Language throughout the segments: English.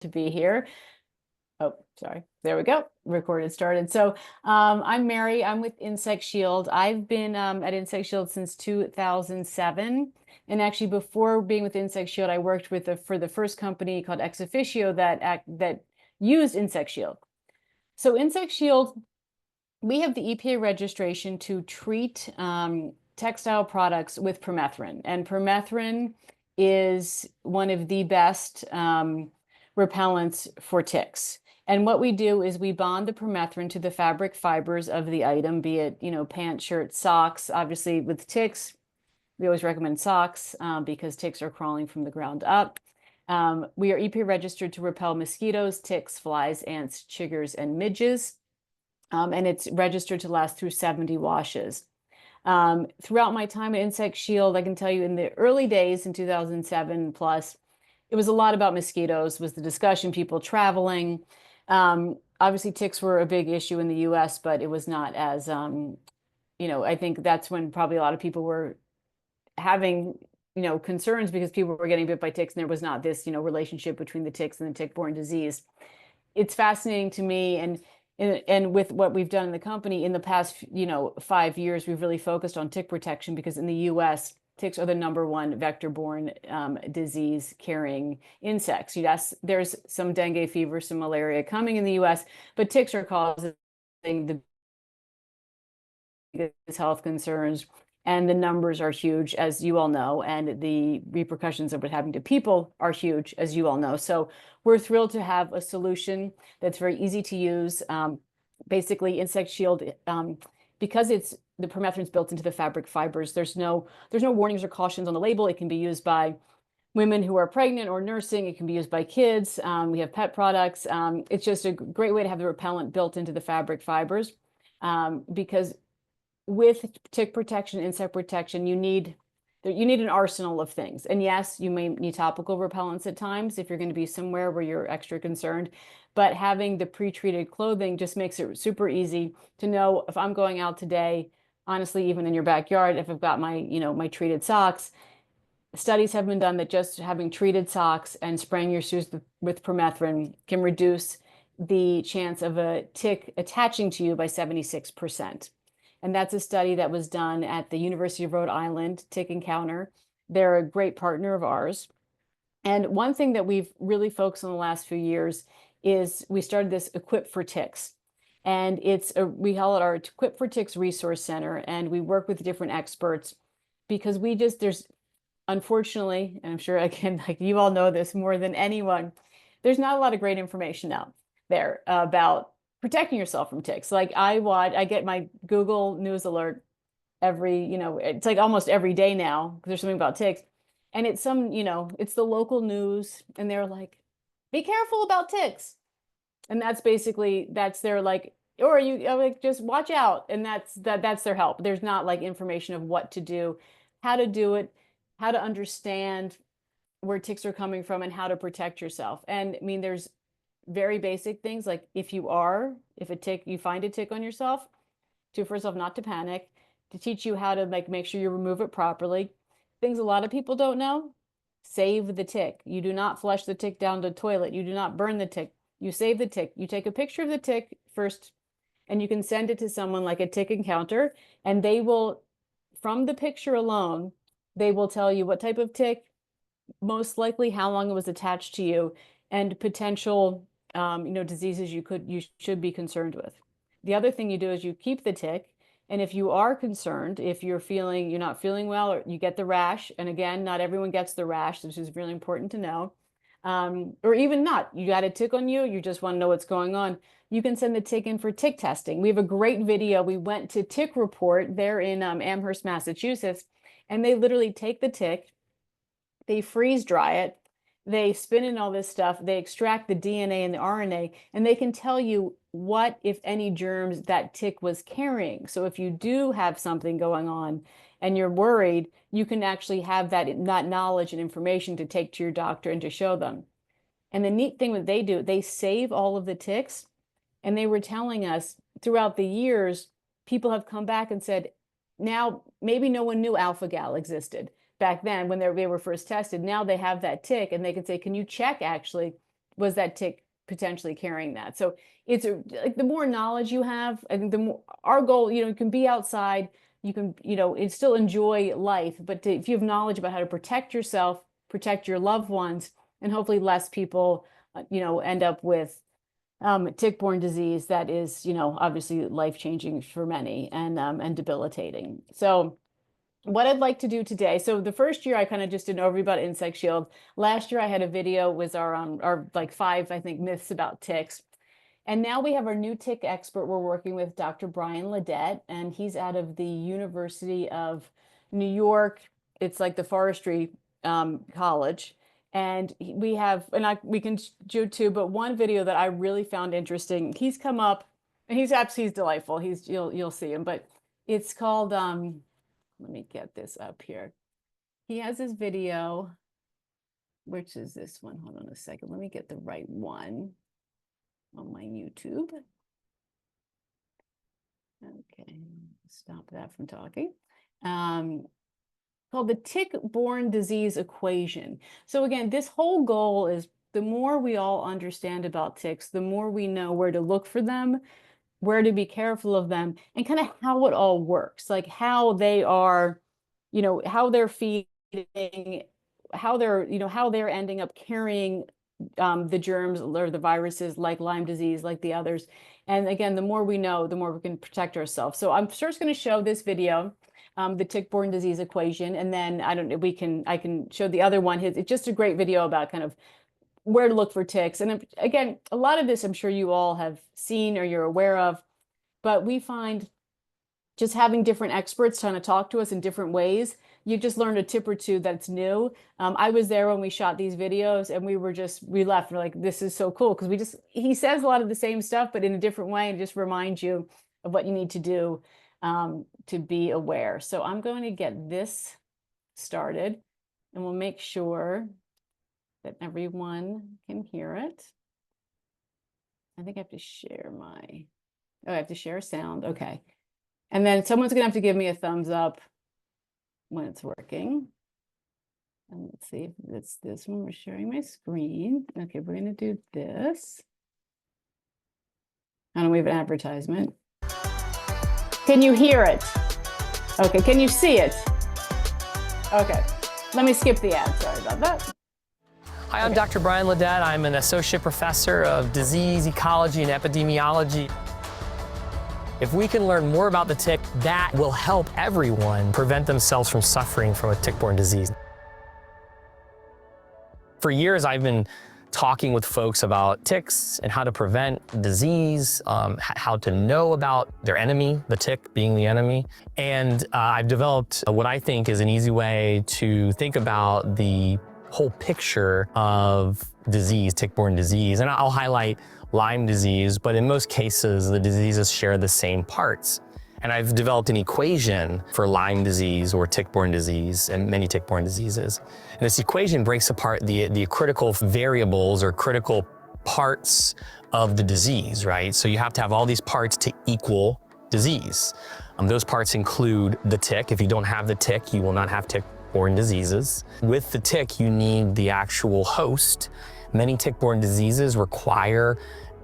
to be here. Oh, sorry. There we go. Recorded started. So I'm Mary. I'm with Insect Shield. I've been at Insect Shield since 2007. And actually, before being with Insect Shield, I worked with for the first company called Ex Officio that used Insect Shield. So Insect Shield, we have the EPA registration to treat textile products with permethrin. And permethrin is one of the best repellents for ticks. And what we do is we bond the permethrin to the fabric fibers of the item, be it, pants, shirts, socks. Obviously, with ticks, we always recommend socks because ticks are crawling from the ground up. We are EPA registered to repel mosquitoes, ticks, flies, ants, chiggers, and midges. And it's registered to last through 70 washes. Throughout my time at Insect Shield, I can tell you in the early days in 2007 plus, it was a lot about mosquitoes, was the discussion, people traveling. Obviously, ticks were a big issue in the US, but it was not as, I think that's when probably a lot of people were having, concerns because people were getting bit by ticks and there was not this, relationship between the ticks and the tick-borne disease. It's fascinating to me. And with what we've done in the company in the past, 5 years, we've really focused on tick protection because in the US, ticks are the #1 vector-borne disease carrying insects. Yes, there's some dengue fever, some malaria coming in the US, but ticks are causing the biggest health concerns. And the numbers are huge, as you all know, and the repercussions of what happened to people are huge, as you all know. So we're thrilled to have a solution that's very easy to use. Basically, Insect Shield, because the permethrin's built into the fabric fibers, there's no warnings or cautions on the label. It can be used by women who are pregnant or nursing. It can be used by kids. We have pet products. It's just a great way to have the repellent built into the fabric fibers because with tick protection, insect protection, you need an arsenal of things. And yes, you may need topical repellents at times if you're going to be somewhere where you're extra concerned. But having the pre-treated clothing just makes it super easy to know if I'm going out today, honestly, even in your backyard, if I've got my, my treated socks. Studies have been done that just having treated socks and spraying your shoes with permethrin can reduce the chance of a tick attaching to you by 76%. And that's a study that was done at the University of Rhode Island, Tick Encounter. They're a great partner of ours. And one thing that we've really focused on the last few years is we started this Equip for Ticks. And we call it our Equip for Ticks Resource Center. And we work with different experts because there's unfortunately, and I'm sure again, like you all know this more than anyone, there's not a lot of great information out there about protecting yourself from ticks. Like I get my Google News alert it's like almost every day now because there's something about ticks. And it's it's the local news and they're like, be careful about ticks. And that's their like, or you like just watch out. And that's their help. There's not like information of what to do, how to do it, how to understand where ticks are coming from and how to protect yourself. And I mean, there's very basic things like if you find a tick on yourself, to first off not to panic, to teach you how to make sure you remove it properly. Things a lot of people don't know: save the tick. You do not flush the tick down the toilet. You do not burn the tick. You save the tick. You take a picture of the tick first, and you can send it to someone like a Tick Encounter, and they will, from the picture alone, they will tell you what type of tick, most likely how long it was attached to you, and potential diseases you should be concerned with. The other thing you do is you keep the tick, and if you are concerned, if you're not feeling well, or you get the rash, and again, not everyone gets the rash, which is really important to know, or even not, you got a tick on you, you just want to know what's going on, you can send the tick in for tick testing. We have a great video. We went to Tick Report there in Amherst, Massachusetts, and they literally take the tick, they freeze dry it, they spin in all this stuff, they extract the DNA and the RNA, and they can tell you what, if any, germs that tick was carrying. So if you do have something going on and you're worried, you can actually have that knowledge and information to take to your doctor and to show them. And the neat thing that they do, they save all of the ticks. And they were telling us throughout the years, people have come back and said, now maybe no one knew alpha-gal existed back then when they were first tested. Now they have that tick and they can say, can you check actually was that tick potentially carrying that? So it's like the more knowledge you have, I think the more our goal, you can be outside, you can, and still enjoy life, but if you have knowledge about how to protect yourself, protect your loved ones, and hopefully less people, end up with tick-borne disease that is, obviously life-changing for many and debilitating. So what I'd like to do today, so the first year I kind of just did an overview about Insect Shield. Last year I had a video with our like 5, I think, myths about ticks. And now we have our new tick expert. We're working with Dr. Brian Ledette, and he's out of the University of New York. It's like the forestry college. And we can do two, but one video that I really found interesting, he's come up, and he's delightful. You'll see him, but it's called, let me get this up here. He has this video, which is this one. Hold on a second. Let me get the right one on my YouTube. Okay, stop that from talking. Called the tick-borne disease equation. So again, this whole goal is the more we all understand about ticks, the more we know where to look for them, where to be careful of them, and kind of how it all works, like how they are, how they're feeding, how they're ending up carrying the germs or the viruses like Lyme disease, like the others. And again, the more we know, the more we can protect ourselves. So I'm first going to show this video, the tick-borne disease equation, and then I can show the other one. It's just a great video about kind of where to look for ticks. And again, a lot of this I'm sure you all have seen or you're aware of, but we find just having different experts trying to talk to us in different ways, you just learned a tip or two that's new. I was there when we shot these videos, and we left. We're like, this is so cool, because he says a lot of the same stuff, but in a different way, and just reminds you of what you need to do to be aware. So I'm going to get this started, and we'll make sure that everyone can hear it. I think I have to share I have to share sound. Okay. And then someone's gonna have to give me a thumbs up when it's working. And let's see if it's this one. We're sharing my screen. Okay, we're gonna do this. I don't know, we have an advertisement. Can you hear it? Okay, can you see it? Okay, let me skip the ad, sorry about that. Hi, I'm Dr. Brian Ledette. I'm an associate professor of disease ecology and epidemiology. If we can learn more about the tick, that will help everyone prevent themselves from suffering from a tick-borne disease. For years, I've been talking with folks about ticks and how to prevent disease, how to know about their enemy, the tick being the enemy. And I've developed what I think is an easy way to think about the whole picture of disease, tick-borne disease. And I'll highlight Lyme disease, but in most cases, the diseases share the same parts. And I've developed an equation for Lyme disease or tick-borne disease and many tick-borne diseases. And this equation breaks apart the critical variables or critical parts of the disease, right? So you have to have all these parts to equal disease. Those parts include the tick. If you don't have the tick, you will not have tick-borne diseases. With the tick, you need the actual host. Many tick-borne diseases require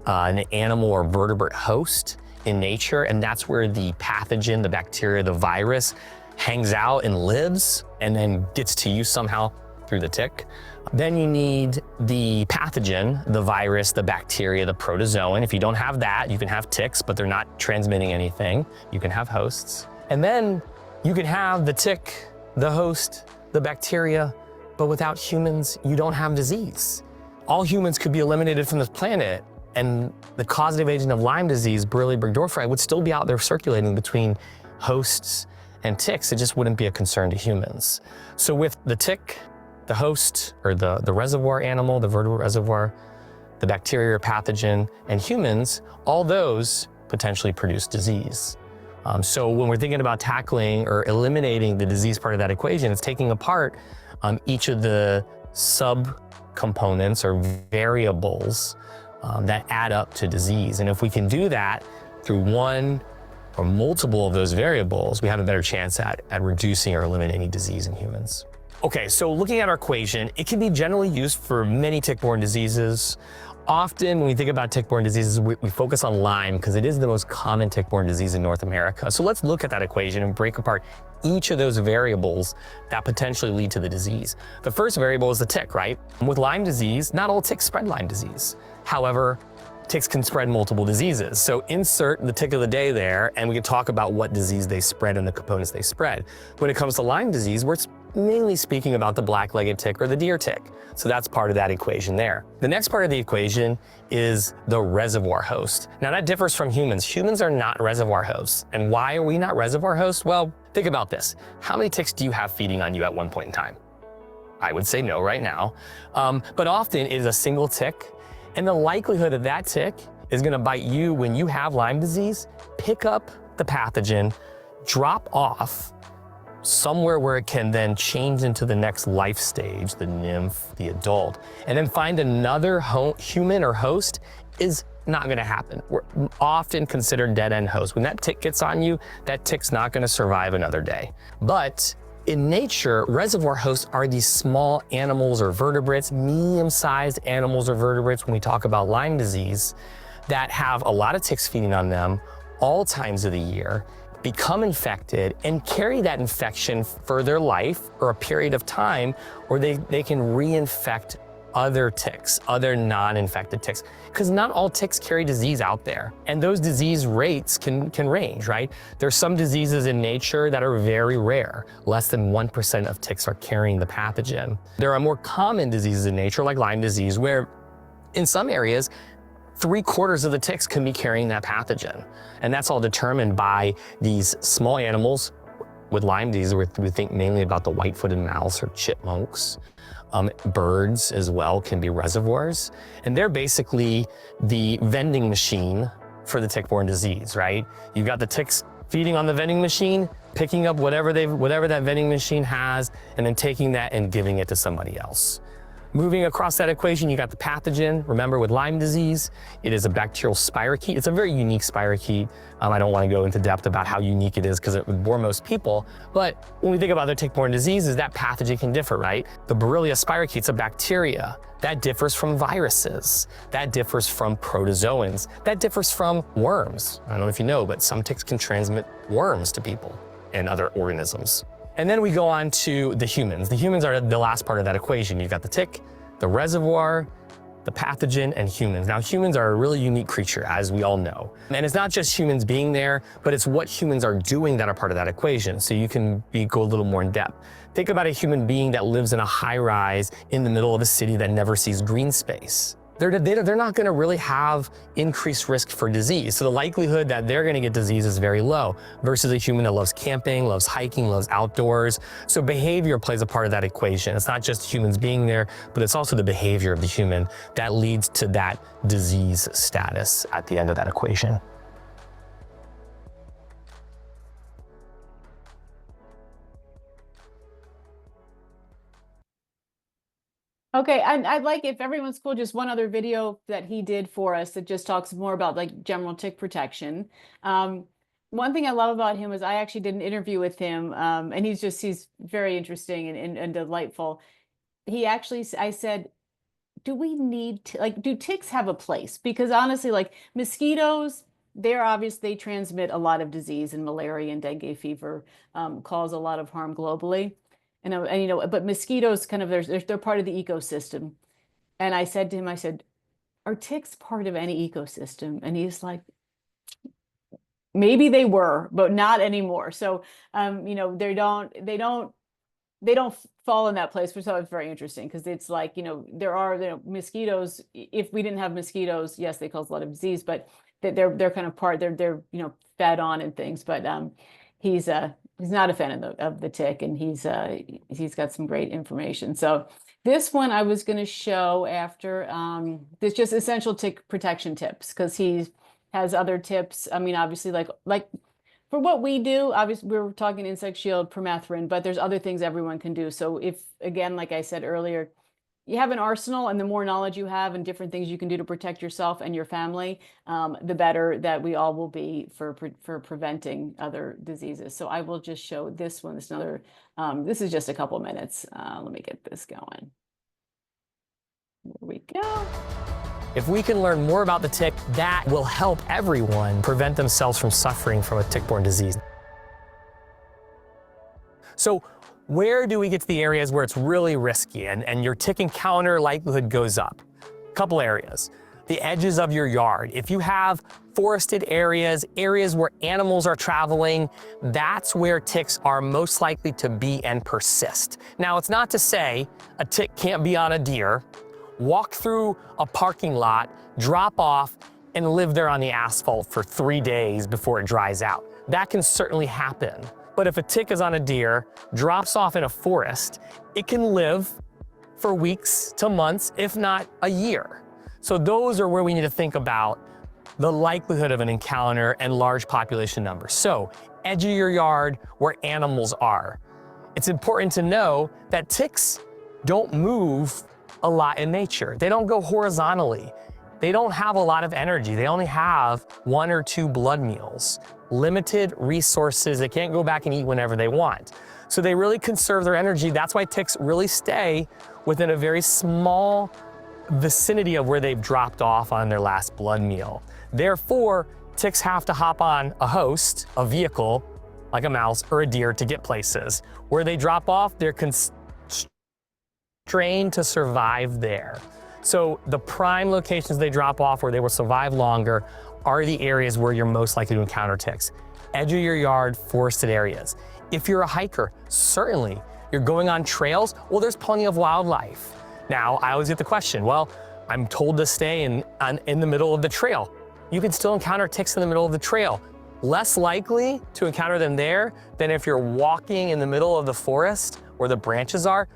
an animal or vertebrate host in nature, and that's where the pathogen, the bacteria, the virus hangs out and lives and then gets to you somehow through the tick. Then you need the pathogen, the virus, the bacteria, the protozoan. If you don't have that, you can have ticks, but they're not transmitting anything. You can have hosts. And then you can have the tick, the host, the bacteria, but without humans, you don't have disease. All humans could be eliminated from this planet, and the causative agent of Lyme disease, Borrelia burgdorferi, would still be out there circulating between hosts and ticks. It just wouldn't be a concern to humans. So with the tick, the host, or the reservoir animal, the vertebrate reservoir, the bacteria or pathogen, and humans, all those potentially produce disease. So when we're thinking about tackling or eliminating the disease part of that equation, it's taking apart each of the subcomponents or variables that add up to disease. And if we can do that through one or multiple of those variables, we have a better chance at reducing or eliminating disease in humans. Okay, so looking at our equation, it can be generally used for many tick-borne diseases. Often when we think about tick-borne diseases, we focus on Lyme because it is the most common tick-borne disease in North America. So let's look at that equation and break apart each of those variables that potentially lead to the disease. The first variable is the tick, right? With Lyme disease, not all ticks spread Lyme disease. However, ticks can spread multiple diseases. So insert the tick of the day there, and we can talk about what disease they spread and the components they spread. When it comes to Lyme disease, we're mainly speaking about the black-legged tick or the deer tick. So that's part of that equation there. The next part of the equation is the reservoir host. Now that differs from humans. Humans are not reservoir hosts. And why are we not reservoir hosts? Well, think about this. How many ticks do you have feeding on you at one point in time? I would say no right now. But often it is a single tick. And the likelihood that that tick is gonna bite you when you have Lyme disease, pick up the pathogen, drop off somewhere where it can then change into the next life stage, the nymph, the adult, and then find another human or host is not gonna happen. We're often considered dead-end hosts. When that tick gets on you, that tick's not gonna survive another day. But in nature, reservoir hosts are these small animals or vertebrates, medium-sized animals or vertebrates when we talk about Lyme disease, that have a lot of ticks feeding on them all times of the year, become infected and carry that infection for their life or a period of time, or they can reinfect other ticks, other non-infected ticks, because not all ticks carry disease out there. And those disease rates can range, right? There's some diseases in nature that are very rare. Less than 1% of ticks are carrying the pathogen. There are more common diseases in nature, like Lyme disease, where in some areas, 3/4 of the ticks can be carrying that pathogen. And that's all determined by these small animals with Lyme disease. We think mainly about the white-footed mouse or chipmunks. Birds as well can be reservoirs. And they're basically the vending machine for the tick-borne disease, right? You've got the ticks feeding on the vending machine, picking up whatever that vending machine has, and then taking that and giving it to somebody else. Moving across that equation, you got the pathogen. Remember, with Lyme disease, it is a bacterial spirochete. It's a very unique spirochete. I don't want to go into depth about how unique it is because it would bore most people. But when we think about other tick-borne diseases, that pathogen can differ, right? The Borrelia spirochete's a bacteria. That differs from viruses. That differs from protozoans. That differs from worms. I don't know if you know, but some ticks can transmit worms to people and other organisms. And then we go on to the humans. The humans are the last part of that equation. You've got the tick, the reservoir, the pathogen, and humans. Now, humans are a really unique creature, as we all know. And it's not just humans being there, but it's what humans are doing that are part of that equation. So you can go a little more in depth. Think about a human being that lives in a high rise in the middle of a city that never sees green space. They're not gonna really have increased risk for disease. So the likelihood that they're gonna get disease is very low versus a human that loves camping, loves hiking, loves outdoors. So behavior plays a part of that equation. It's not just humans being there, but it's also the behavior of the human that leads to that disease status at the end of that equation. Okay, I'd like, if everyone's cool, just one other video that he did for us that just talks more about like general tick protection. One thing I love about him is I actually did an interview with him, and he's very interesting and delightful. I said, do we need to, like, do ticks have a place? Because honestly, like mosquitoes, they transmit a lot of disease, and malaria and dengue fever cause a lot of harm globally. But mosquitoes kind of, they're part of the ecosystem. And I said to him, I said, are ticks part of any ecosystem? And he's like, maybe they were, but not anymore. So, they don't fall in that place, which I was very interesting because it's like, there are mosquitoes. If we didn't have mosquitoes, yes, they cause a lot of disease, but they're kind of they're fed on and things. But he's not a fan of the tick, and he's got some great information. So this one I was going to show after this, just essential tick protection tips, because he has other tips. I mean, obviously, like for what we do, obviously we're talking Insect Shield, Permethrin, but there's other things everyone can do. So if, again, like I said earlier, you have an arsenal, and the more knowledge you have and different things you can do to protect yourself and your family, the better that we all will be for preventing other diseases. So I will just show this one. This is just a couple minutes. Let me get this going. There we go. If we can learn more about the tick, that will help everyone prevent themselves from suffering from a tick-borne disease. So where do we get to the areas where it's really risky and your tick encounter likelihood goes up? A couple areas. The edges of your yard. If you have forested areas, areas where animals are traveling, that's where ticks are most likely to be and persist. Now, it's not to say a tick can't be on a deer, walk through a parking lot, drop off, and live there on the asphalt for 3 days before it dries out. That can certainly happen. But if a tick is on a deer, drops off in a forest, it can live for weeks to months, if not a year. So those are where we need to think about the likelihood of an encounter and large population numbers. So edge of your yard where animals are. It's important to know that ticks don't move a lot in nature. They don't go horizontally. They don't have a lot of energy. They only have 1 or 2 blood meals, limited resources. They can't go back and eat whenever they want. So they really conserve their energy. That's why ticks really stay within a very small vicinity of where they've dropped off on their last blood meal. Therefore, ticks have to hop on a host, a vehicle, like a mouse or a deer to get places. Where they drop off, they're constrained to survive there. So the prime locations they drop off where they will survive longer are the areas where you're most likely to encounter ticks. Edge of your yard, forested areas. If you're a hiker, certainly. You're going on trails, well, there's plenty of wildlife. Now, I always get the question, well, I'm told to stay in the middle of the trail. You can still encounter ticks in the middle of the trail. Less likely to encounter them there than if you're walking in the middle of the forest where the branches are,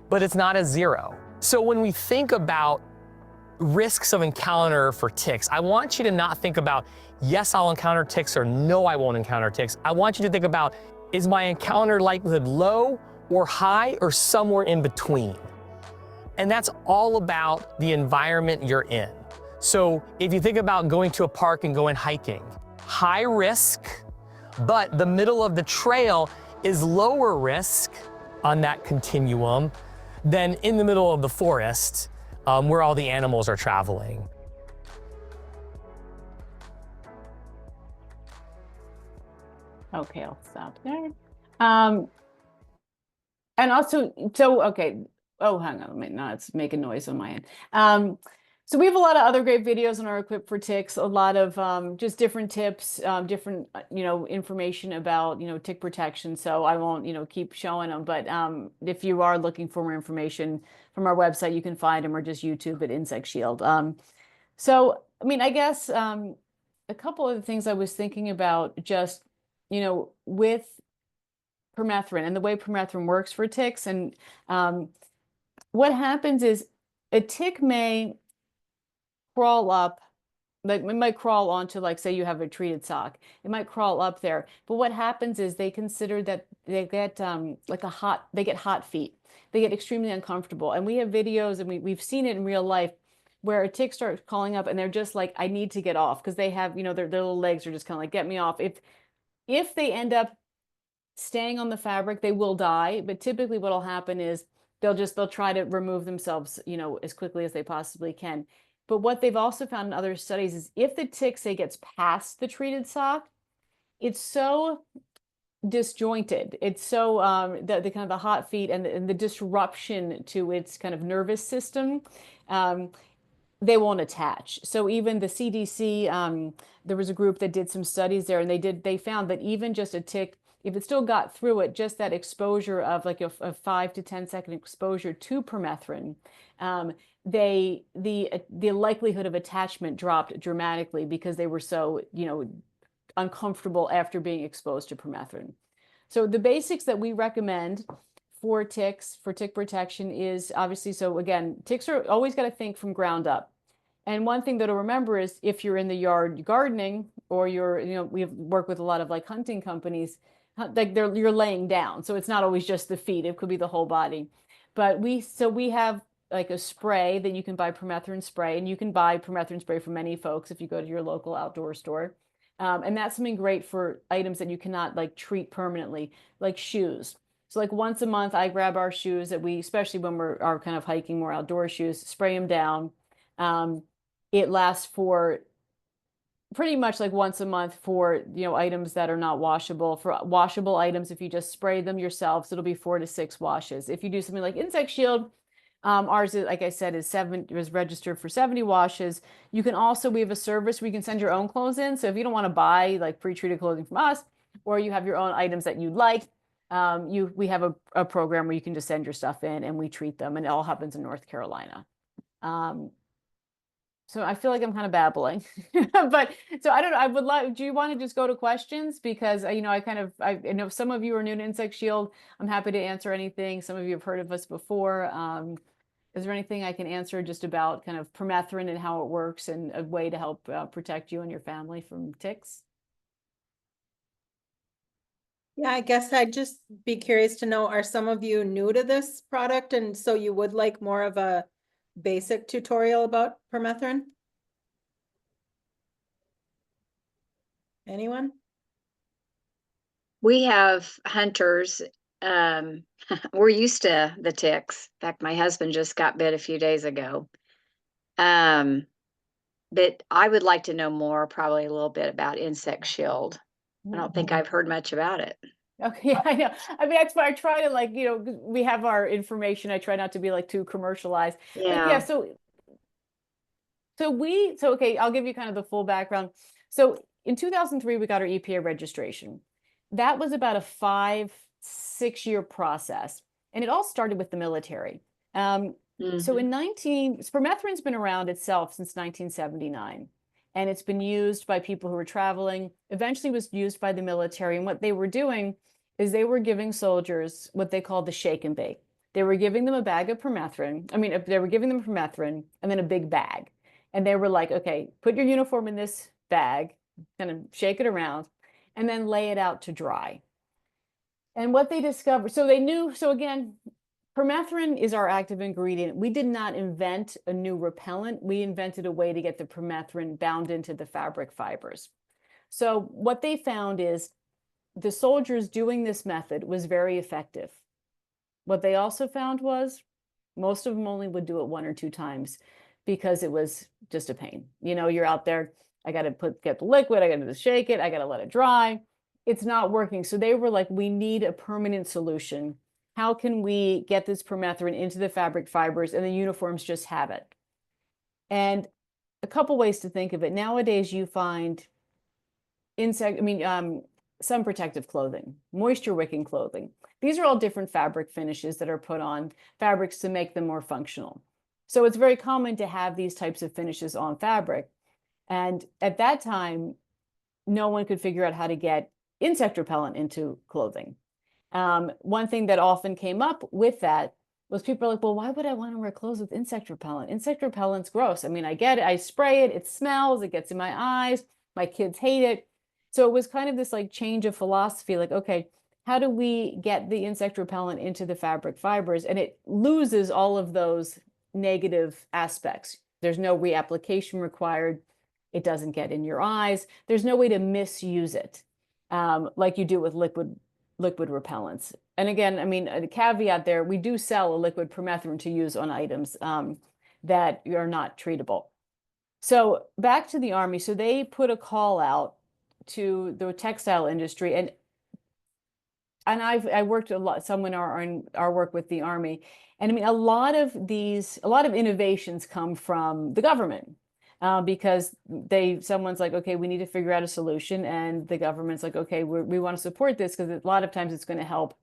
but it's not a zero. So when we think about risks of encounter for ticks, I want you to not think about, yes, I'll encounter ticks, or no, I won't encounter ticks. I want you to think about, is my encounter likelihood low or high or somewhere in between? And that's all about the environment you're in. So if you think about going to a park and going hiking, high risk, but the middle of the trail is lower risk on that continuum than in the middle of the forest where all the animals are traveling. Okay, I'll stop there. And also, okay. Oh, hang on a minute. No, it's making noise on my end. So we have a lot of other great videos on our Equip for Ticks, a lot of just different tips, different, information about, tick protection. So I won't, keep showing them, but if you are looking for more information from our website, you can find them, or just YouTube at Insect Shield. So, I mean, I guess a couple of the things I was thinking about just, with permethrin and the way permethrin works for ticks. And what happens is a tick may crawl up, like it might crawl onto, like, say you have a treated sock, it might crawl up there. But what happens is they consider that they get they get hot feet. They get extremely uncomfortable. And we have videos, and we've seen it in real life, where a tick starts crawling up and they're just like, I need to get off, because they have, their little legs are just kind of like, get me off. If they end up staying on the fabric, they will die. But typically what'll happen is they'll try to remove themselves, as quickly as they possibly can. But what they've also found in other studies is if the tick, say, gets past the treated sock, it's so disjointed. It's so the kind of the hot feet and the disruption to its kind of nervous system, they won't attach. So even the CDC, there was a group that did some studies there, and they found that even just a tick, if it still got through it, just that exposure of like a 5 to 10 second exposure to permethrin, the likelihood of attachment dropped dramatically, because they were so, uncomfortable after being exposed to permethrin. So the basics that we recommend for ticks, for tick protection, is obviously, so again, ticks are always got to think from ground up. And one thing that to remember is, if you're in the yard gardening, or you're, we work with a lot of like hunting companies, like you're laying down. So it's not always just the feet, it could be the whole body. But we have like a spray that you can buy, permethrin spray, and you can buy permethrin spray from many folks if you go to your local outdoor store. And that's something great for items that you cannot like treat permanently, like shoes. So like once a month, I grab our shoes that we, especially when we're are kind of hiking more outdoor shoes, spray them down. It lasts for pretty much like once a month for, you know, items that are not washable. For washable items, if you just spray them yourselves, it'll be 4 to 6 washes. If you do something like Insect Shield, ours is, like I said, is registered for 70 washes. You can also, we have a service where you can send your own clothes in. So if you don't want to buy like pre-treated clothing from us, or you have your own items that you'd like, we have a program where you can just send your stuff in and we treat them, and it all happens in North Carolina. So I feel like I'm kind of babbling, but so I don't know. I would like, do you want to just go to questions? Because, you know, I know some of you are new to Insect Shield. I'm happy to answer anything. Some of you have heard of us before. Is there anything I can answer just about kind of permethrin and how it works and a way to help protect you and your family from ticks? Yeah, I guess I'd just be curious to know, are some of you new to this product? And so you would like more of a basic tutorial about permethrin? Anyone? We have hunters. We're used to the ticks. In fact, my husband just got bit a few days ago. But I would like to know more, probably a little bit about Insect Shield. I don't think I've heard much about it. Okay, yeah, I know. I mean, that's why I try to, like, you know, we have our information. I try not to be like too commercialized. But yeah, Yeah. okay, I'll give you kind of the full background. So in 2003, we got our EPA registration. That was about a 5-6 year process, and it all started with the military. So in permethrin's been around itself since 1979, and it's been used by people who were traveling. Eventually, was used by the military, and what they were doing is they were giving soldiers what they called the shake and bake. They were giving them a bag of permethrin. I mean, they were giving them permethrin and then a big bag. And they were like, okay, put your uniform in this bag, kind of shake it around, and then lay it out to dry. And what they discovered, so they knew, so again, permethrin is our active ingredient. We did not invent a new repellent. We invented a way to get the permethrin bound into the fabric fibers. So what they found is the soldiers doing this method was very effective. What they also found was most of them only would do it 1 or 2 times because it was just a pain. You know, you're out there, I got to get the liquid, I got to shake it, I got to let it dry. It's not working. So they were like, we need a permanent solution. How can we get this permethrin into the fabric fibers and the uniforms just have it? And a couple ways to think of it. Nowadays, you find sun protective clothing, moisture wicking clothing. These are all different fabric finishes that are put on fabrics to make them more functional. So it's very common to have these types of finishes on fabric. And at that time, no one could figure out how to get insect repellent into clothing. One thing that often came up with that was people are like, well, why would I want to wear clothes with insect repellent? Insect repellent's gross. I mean, I get it. I spray it. It smells. It gets in my eyes. My kids hate it. So it was kind of this like change of philosophy, like, okay, how do we get the insect repellent into the fabric fibers? And it loses all of those negative aspects. There's no reapplication required. It doesn't get in your eyes. There's no way to misuse it like you do with liquid repellents. And again, I mean, a caveat there, we do sell a liquid permethrin to use on items that are not treatable. So back to the Army. So they put a call out to the textile industry, and I worked a lot, some in our work with the Army. And I mean, a lot of innovations come from the government. Because someone's like, okay, we need to figure out a solution, and the government's like, okay, we want to support this because a lot of times it's going to help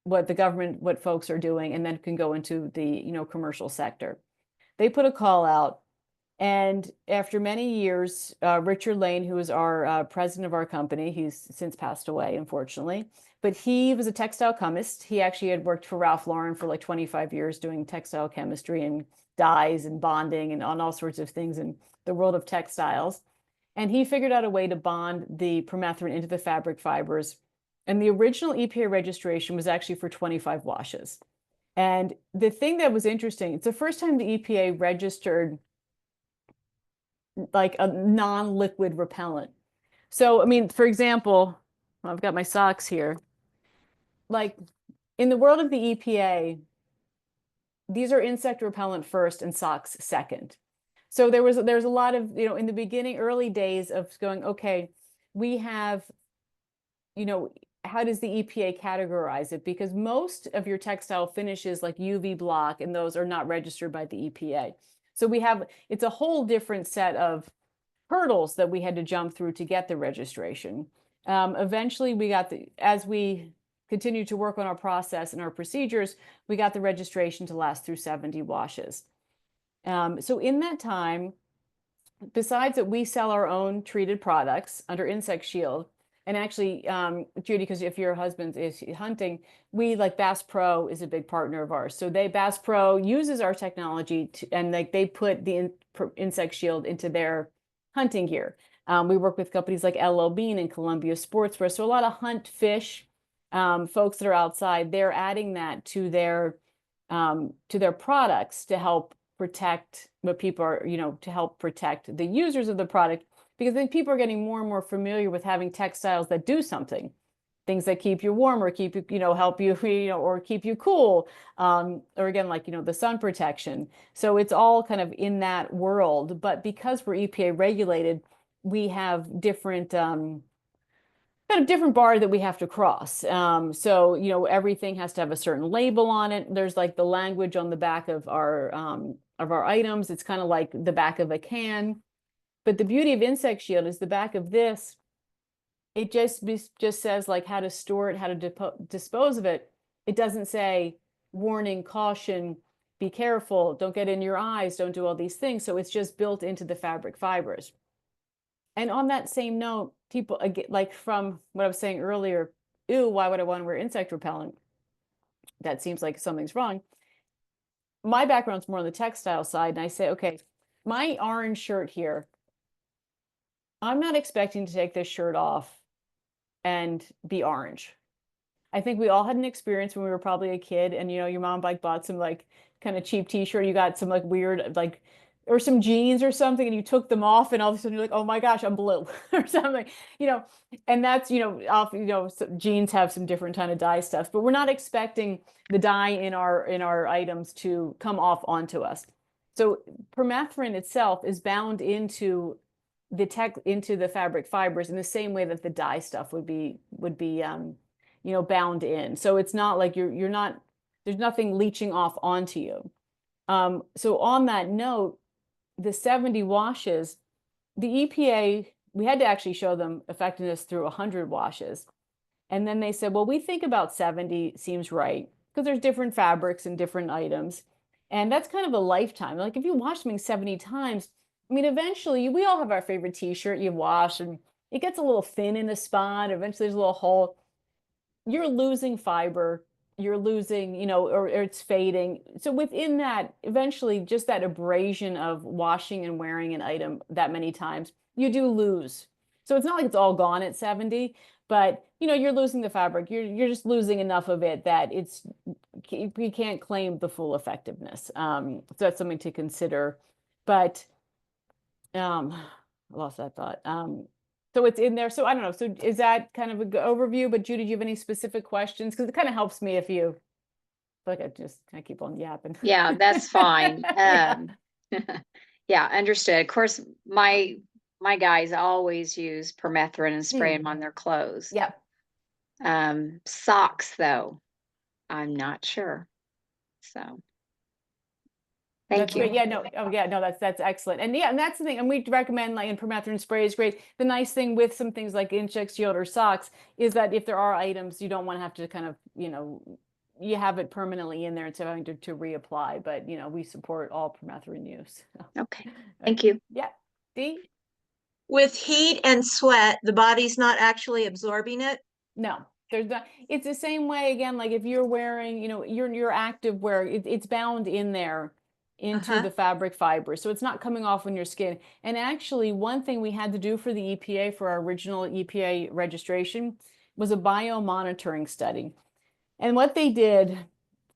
what folks are doing, and then can go into the commercial sector. They put a call out, and after many years, Richard Lane, who is our president of our company, he's since passed away, unfortunately, but he was a textile chemist. He actually had worked for Ralph Lauren for like 25 years doing textile chemistry and dyes and bonding and on all sorts of things in the world of textiles. And he figured out a way to bond the permethrin into the fabric fibers. And the original EPA registration was actually for 25 washes. And the thing that was interesting, it's the first time the EPA registered like a non-liquid repellent. So, I mean, for example, I've got my socks here. Like in the world of the EPA, these are insect repellent first and socks second. So there's a lot of, in the beginning, early days of going, okay, we have, how does the EPA categorize it? Because most of your textile finishes like UV block and those are not registered by the EPA. So it's a whole different set of hurdles that we had to jump through to get the registration. Eventually as we continued to work on our process and our procedures, we got the registration to last through 70 washes. So in that time, besides that we sell our own treated products under Insect Shield, and actually, Judy, because if your husband is hunting, like Bass Pro is a big partner of ours. So Bass Pro uses our technology and they put the Insect Shield into their hunting gear. We work with companies like LL Bean and Columbia Sportswear. So a lot of hunt fish folks that are outside, they're adding that to their products to help protect what people are, to help protect the users of the product, because I think people are getting more and more familiar with having textiles that do something, things that keep you warm or keep you, help you, or keep you cool, or again, like, the sun protection. So it's all kind of in that world, but because we're EPA regulated, we have different, kind of different bar that we have to cross. So, everything has to have a certain label on it. There's like the language on the back of our items. It's kind of like the back of a can. But the beauty of Insect Shield is the back of this, it just says like how to store it, how to dispose of it. It doesn't say warning, caution, be careful, don't get in your eyes, don't do all these things. So it's just built into the fabric fibers. And on that same note, people, like from what I was saying earlier, ew, why would I want to wear insect repellent? That seems like something's wrong. My background's more on the textile side, and I say, okay, my orange shirt here, I'm not expecting to take this shirt off and be orange. I think we all had an experience when we were probably a kid and, your mom like bought some like kind of cheap t-shirt. You got some like weird, like, or some jeans or something, and you took them off and all of a sudden you're like, oh my gosh, I'm blue or something, and that's, so jeans have some different kind of dye stuff, but we're not expecting the dye in our items to come off onto us. So permethrin itself is bound into the fabric fibers in the same way that the dye stuff would be bound in. So it's not like you're not, there's nothing leaching off onto you. So on that note, the 70 washes, the EPA, we had to actually show them effectiveness through 100 washes. And then they said, well, we think about 70 seems right, because there's different fabrics and different items. And that's kind of a lifetime. Like if you wash something 70 times, I mean, eventually we all have our favorite t-shirt you wash and it gets a little thin in a spot. Eventually there's a little hole. You're losing fiber, you're losing, or it's fading. So within that, eventually just that abrasion of washing and wearing an item that many times, you do lose. So it's not like it's all gone at 70, but you're losing the fabric. You're just losing enough of it that we can't claim the full effectiveness. So that's something to consider. But I lost that thought. So it's in there. So I don't know. So is that kind of an overview? But Judy, do you have any specific questions? Because it kind of helps me if you feel like I just kind of keep on yapping. Yeah, that's fine. Yeah, understood. Of course, my guys always use permethrin and spray them on their clothes. Yeah. Socks, though, I'm not sure. So. Thank you. Great. Yeah, no, oh yeah, no, that's excellent. And yeah, and that's the thing. And we recommend like in permethrin spray is great. The nice thing with some things like Insect Shield or socks is that if there are items, you don't want to have to kind of, you have it permanently in there instead of having to reapply. But we support all permethrin use. Okay. Thank you. Yeah. Dee? With heat and sweat, the body's not actually absorbing it? No. There's not, it's the same way again, like if you're wearing, your active wear, it's bound in there into the fabric fiber. So it's not coming off on your skin. And actually one thing we had to do for the EPA for our original EPA registration was a biomonitoring study. And what they did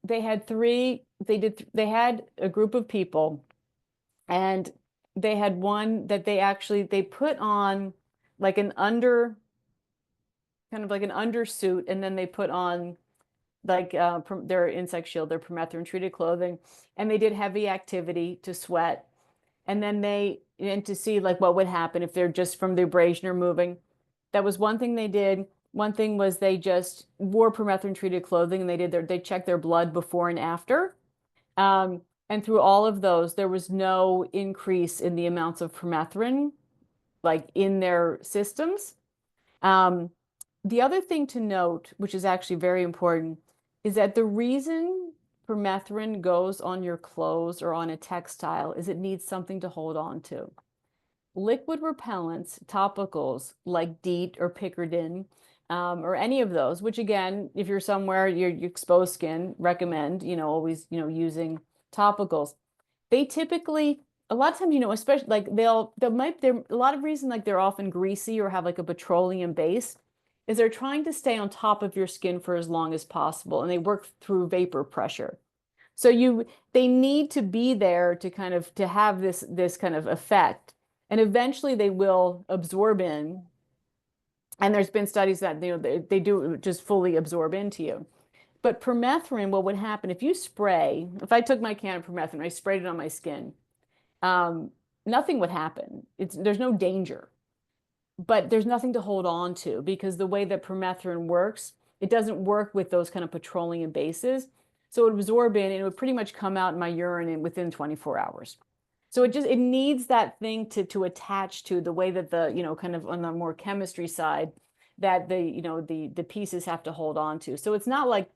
they had they had a group of people, and they had one that they put on like an kind of like an undersuit, and then they put on like their insect shield, their permethrin treated clothing, and they did heavy activity to sweat, and then and to see like what would happen if they're just from the abrasion or moving. That was one thing they did. One thing was they just wore permethrin treated clothing, and they checked their blood before and after. And through all of those, there was no increase in the amounts of permethrin like in their systems. The other thing to note, which is actually very important, is that the reason permethrin goes on your clothes or on a textile is it needs something to hold on to. Liquid repellents, topicals like DEET or Pickardin, or any of those, which again, if you're somewhere, you exposed skin, recommend, always, using topicals. They typically, a lot of times, especially like they're a lot of reason like they're often greasy or have like a petroleum base is they're trying to stay on top of your skin for as long as possible, and they work through vapor pressure. So they need to be there to have this kind of effect, and eventually they will absorb in. And there's been studies that they do just fully absorb into you. But permethrin, what would happen if I took my can of permethrin, I sprayed it on my skin, nothing would happen. There's no danger. But there's nothing to hold on to, because the way that permethrin works, it doesn't work with those kind of petroleum bases. So it would absorb in, and it would pretty much come out in my urine within 24 hours. So it needs that thing to attach to, the way that kind of on the more chemistry side, that the pieces have to hold on to. So it's not like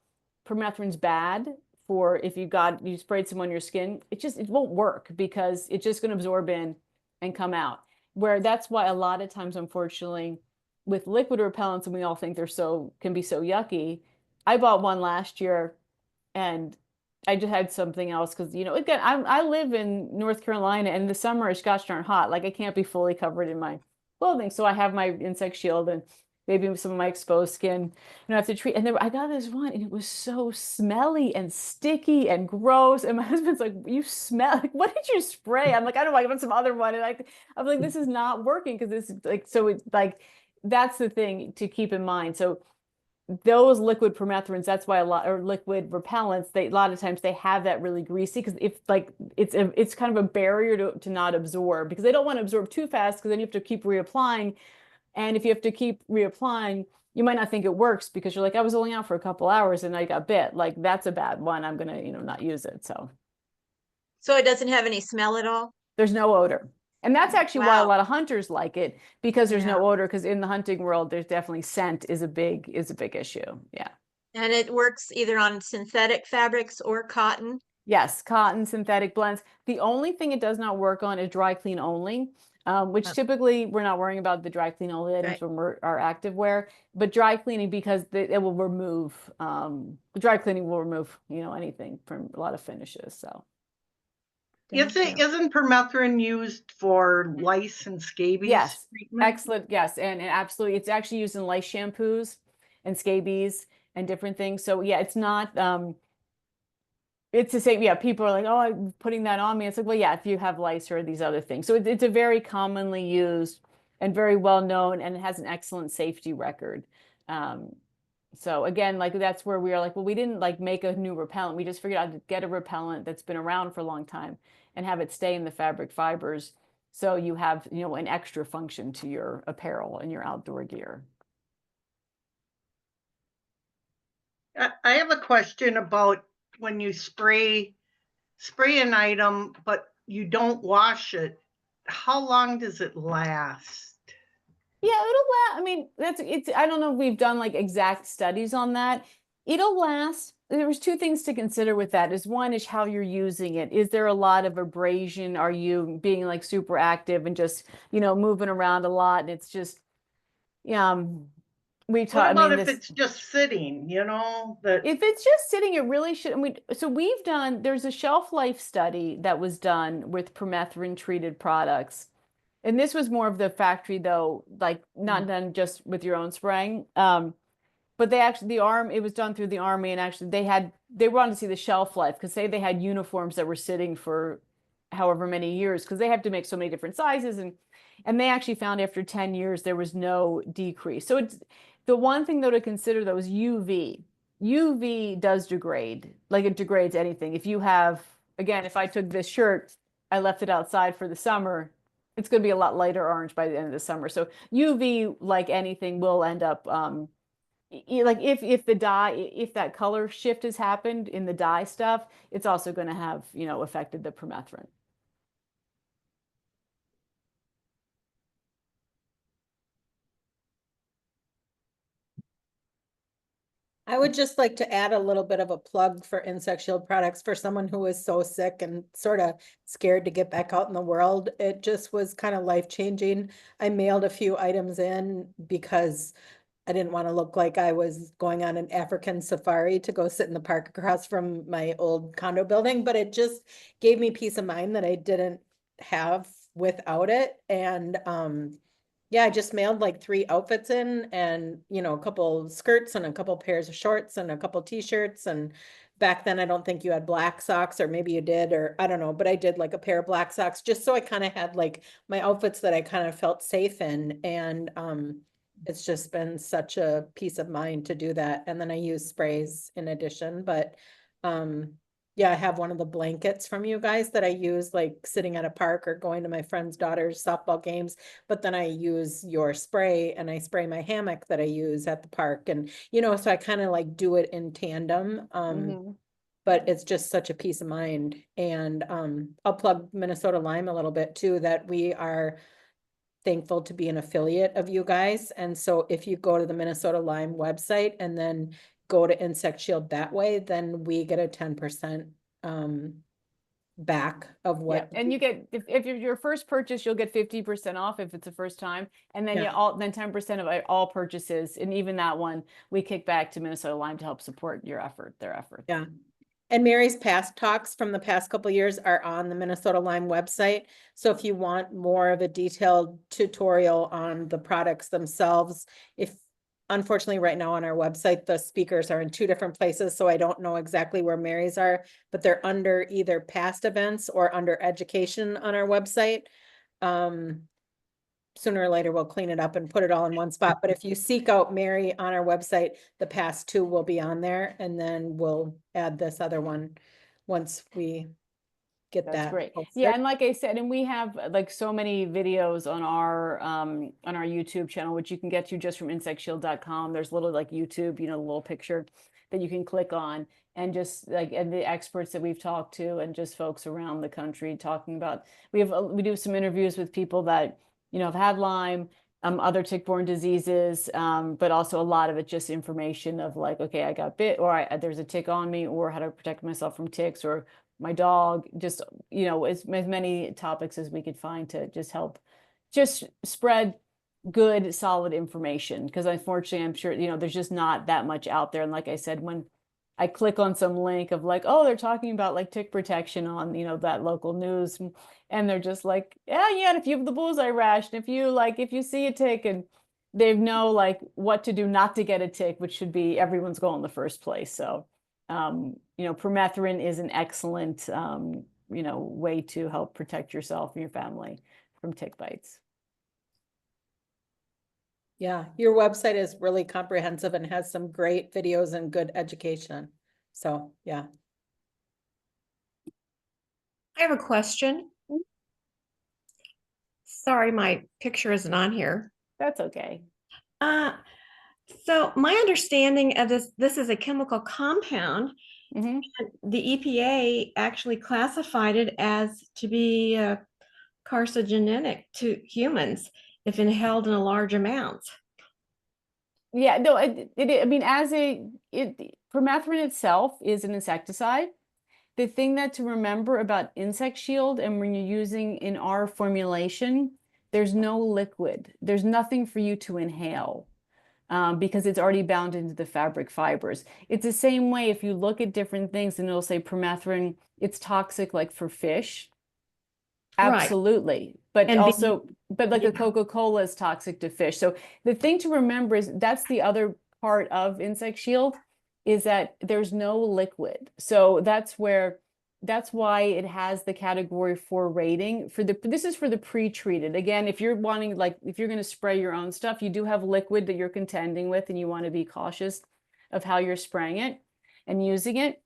permethrin's bad for if you sprayed some on your skin. It won't work, because it's just going to absorb in and come out. Where that's why a lot of times, unfortunately, with liquid repellents, and we all think can be so yucky. I bought one last year, and I just had something else because, again, I live in North Carolina, and in the summer it's gosh darn hot. Like I can't be fully covered in my clothing, so I have my insect shield and maybe some of my exposed skin. I have to treat. And then I got this one, and it was so smelly and sticky and gross. And my husband's like, "You smell? Like, what did you spray?" I'm like, "I don't know. I want some other one." And I'm like, "This is not working," because this is like so. It's like that's the thing to keep in mind. So those liquid permethrins, that's why or liquid repellents, a lot of times they have that really greasy, because if like it's kind of a barrier to not absorb, because they don't want to absorb too fast, because then you have to keep reapplying. And if you have to keep reapplying, you might not think it works, because you're like, I was only out for a couple hours and I got bit. Like that's a bad one. I'm gonna, not use it. So it doesn't have any smell at all? there's no odor. And that's actually why a Wow. lot of hunters like it, because there's Yeah. no odor, because in the hunting world, there's definitely scent is a big issue. Yeah. And it works either on synthetic fabrics or cotton? Yes, cotton, synthetic blends. The only thing it does not work on is dry clean only, which Oh. typically we're not worrying about the dry clean only items Right. when our active wear, but dry cleaning, because it will remove, dry cleaning will remove, anything from a lot of finishes. So. Isn't permethrin used for lice and scabies Yes, treatment? excellent. Yes, and absolutely, it's actually used in lice shampoos and scabies and different things. So yeah, it's not. It's the same. Yeah, people are like, "Oh, I'm putting that on me." It's like, well, yeah, if you have lice or these other things. So it's a very commonly used and very well known, and it has an excellent safety record. So again, like that's where we are like, well, we didn't like make a new repellent. We just figured out to get a repellent that's been around for a long time and have it stay in the fabric fibers. So you have, an extra function to your apparel and your outdoor gear. I have a question about when you spray an item, but you don't wash it. How long does it last? Yeah, it'll last. I mean, I don't know if we've done like exact studies on that. It'll last. There's two things to consider with that. One is how you're using it. Is there a lot of abrasion? Are you being like super active and just, moving around a lot? And it's just, we What talk. about if it's just sitting, If it's just sitting, it really shouldn't. There's a shelf life study that was done with permethrin treated products. And this was more of the factory though, like not done just with your own spraying. But they actually, it was done through the Army, and actually they wanted to see the shelf life, because say they had uniforms that were sitting for however many years, because they have to make so many different sizes, and they actually found after 10 years there was no decrease. So it's the one thing though to consider though is UV. UV does degrade, like it degrades anything. If you have, again, if I took this shirt, I left it outside for the summer, it's going to be a lot lighter orange by the end of the summer. So UV, like anything, will end up like if the dye, if that color shift has happened in the dye stuff, it's also going to have, affected the permethrin. I would just like to add a little bit of a plug for Insect Shield products for someone who is so sick and sort of scared to get back out in the world. It just was kind of life-changing. I mailed a few items in because I didn't want to look like I was going on an African safari to go sit in the park across from my old condo building, but it just gave me peace of mind that I didn't have without it. And yeah, I just mailed like 3 outfits in, and a couple skirts and a couple pairs of shorts and a couple t-shirts. And back then I don't think you had black socks, or maybe you did, or I don't know, but I did like a pair of black socks just so I kind of had like my outfits that I kind of felt safe in. And it's just been such a peace of mind to do that. And then I use sprays in addition, but yeah, I have one of the blankets from you guys that I use like sitting at a park or going to my friend's daughter's softball games. But then I use your spray, and I spray my hammock that I use at the park. And, so I kind of like do it in tandem. But it's just such a peace of mind. And I'll plug Minnesota Lime a little bit too, that we are thankful to be an affiliate of you guys. And so if you go to the Minnesota Lime website and then go to Insect Shield that way, then we get a 10% back of what. Yeah. And you get, if your first purchase, you'll get 50% off if it's the first time. And then then 10% of all purchases, and even that one, we kick back to Minnesota Lime to help support their effort. Yeah. And Mary's past talks from the past couple of years are on the Minnesota Lime website. So if you want more of a detailed tutorial on the products themselves, unfortunately right now on our website, the speakers are in 2 different places. So I don't know exactly where Mary's are, but they're under either past events or under education on our website. Sooner or later, we'll clean it up and put it all in one spot. But if you seek out Mary on our website, the past 2 will be on there, and then we'll add this other one once we get That's that. great. posted. Yeah, and like I said, and we have like so many videos on our YouTube channel, which you can get to just from insectshield.com. There's a little like YouTube, little picture that you can click on, and just like, and the experts that we've talked to, and just folks around the country talking about. We do some interviews with people that have had Lyme, other tick-borne diseases, but also a lot of it just information of like, okay, I got bit, or there's a tick on me, or how to protect myself from ticks, or my dog, just, as many topics as we could find to just help just spread good, solid information. Because unfortunately, I'm sure, there's just not that much out there. And like I said, when I click on some link of like, oh, they're talking about like tick protection on, that local news, and they're just like, yeah, and if you have the bullseye rash, and if you see a tick, and they know like what to do not to get a tick, which should be everyone's goal in the first place. So, permethrin is an excellent, way to help protect yourself and your family from tick bites. Yeah, your website is really comprehensive and has some great videos and good education. So, yeah. I have a question. Sorry, my picture isn't on here. That's okay. So my understanding of this is a chemical compound. Mm-hmm. The EPA actually classified it as to be carcinogenic to humans if inhaled in a large amount. Yeah, no, I mean, permethrin itself is an insecticide. The thing that to remember about Insect Shield, and when you're using in our formulation, there's no liquid. There's nothing for you to inhale. Because it's already bound into the fabric fibers. It's the same way if you look at different things and it'll say permethrin, it's toxic like for fish. Absolutely. Right. But also, but like a Coca-Cola is toxic to fish. So the thing to remember is that's the other part of Insect Shield is that there's no liquid. So that's why it has the category 4 rating for this is for the pre-treated. Again, if you're wanting, like, if you're going to spray your own stuff, you do have liquid that you're contending with, and you want to be cautious of how you're spraying it and using it.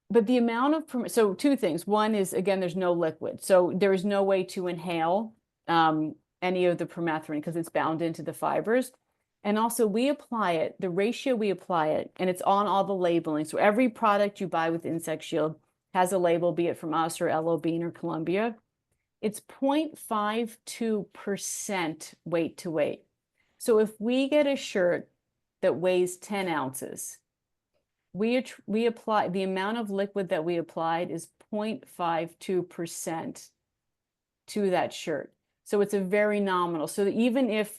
But the amount of, so two things. One is, again, there's no liquid. So there is no way to inhale any of the permethrin because it's bound into the fibers. And also we apply it, the ratio we apply it, and it's on all the labeling. So every product you buy with Insect Shield has a label, be it from us or LO Bean or Columbia. It's 0.52% weight to weight. So if we get a shirt that weighs 10 ounces, we apply, the amount of liquid that we applied is 0.52% to that shirt. So it's a very nominal. So that even if,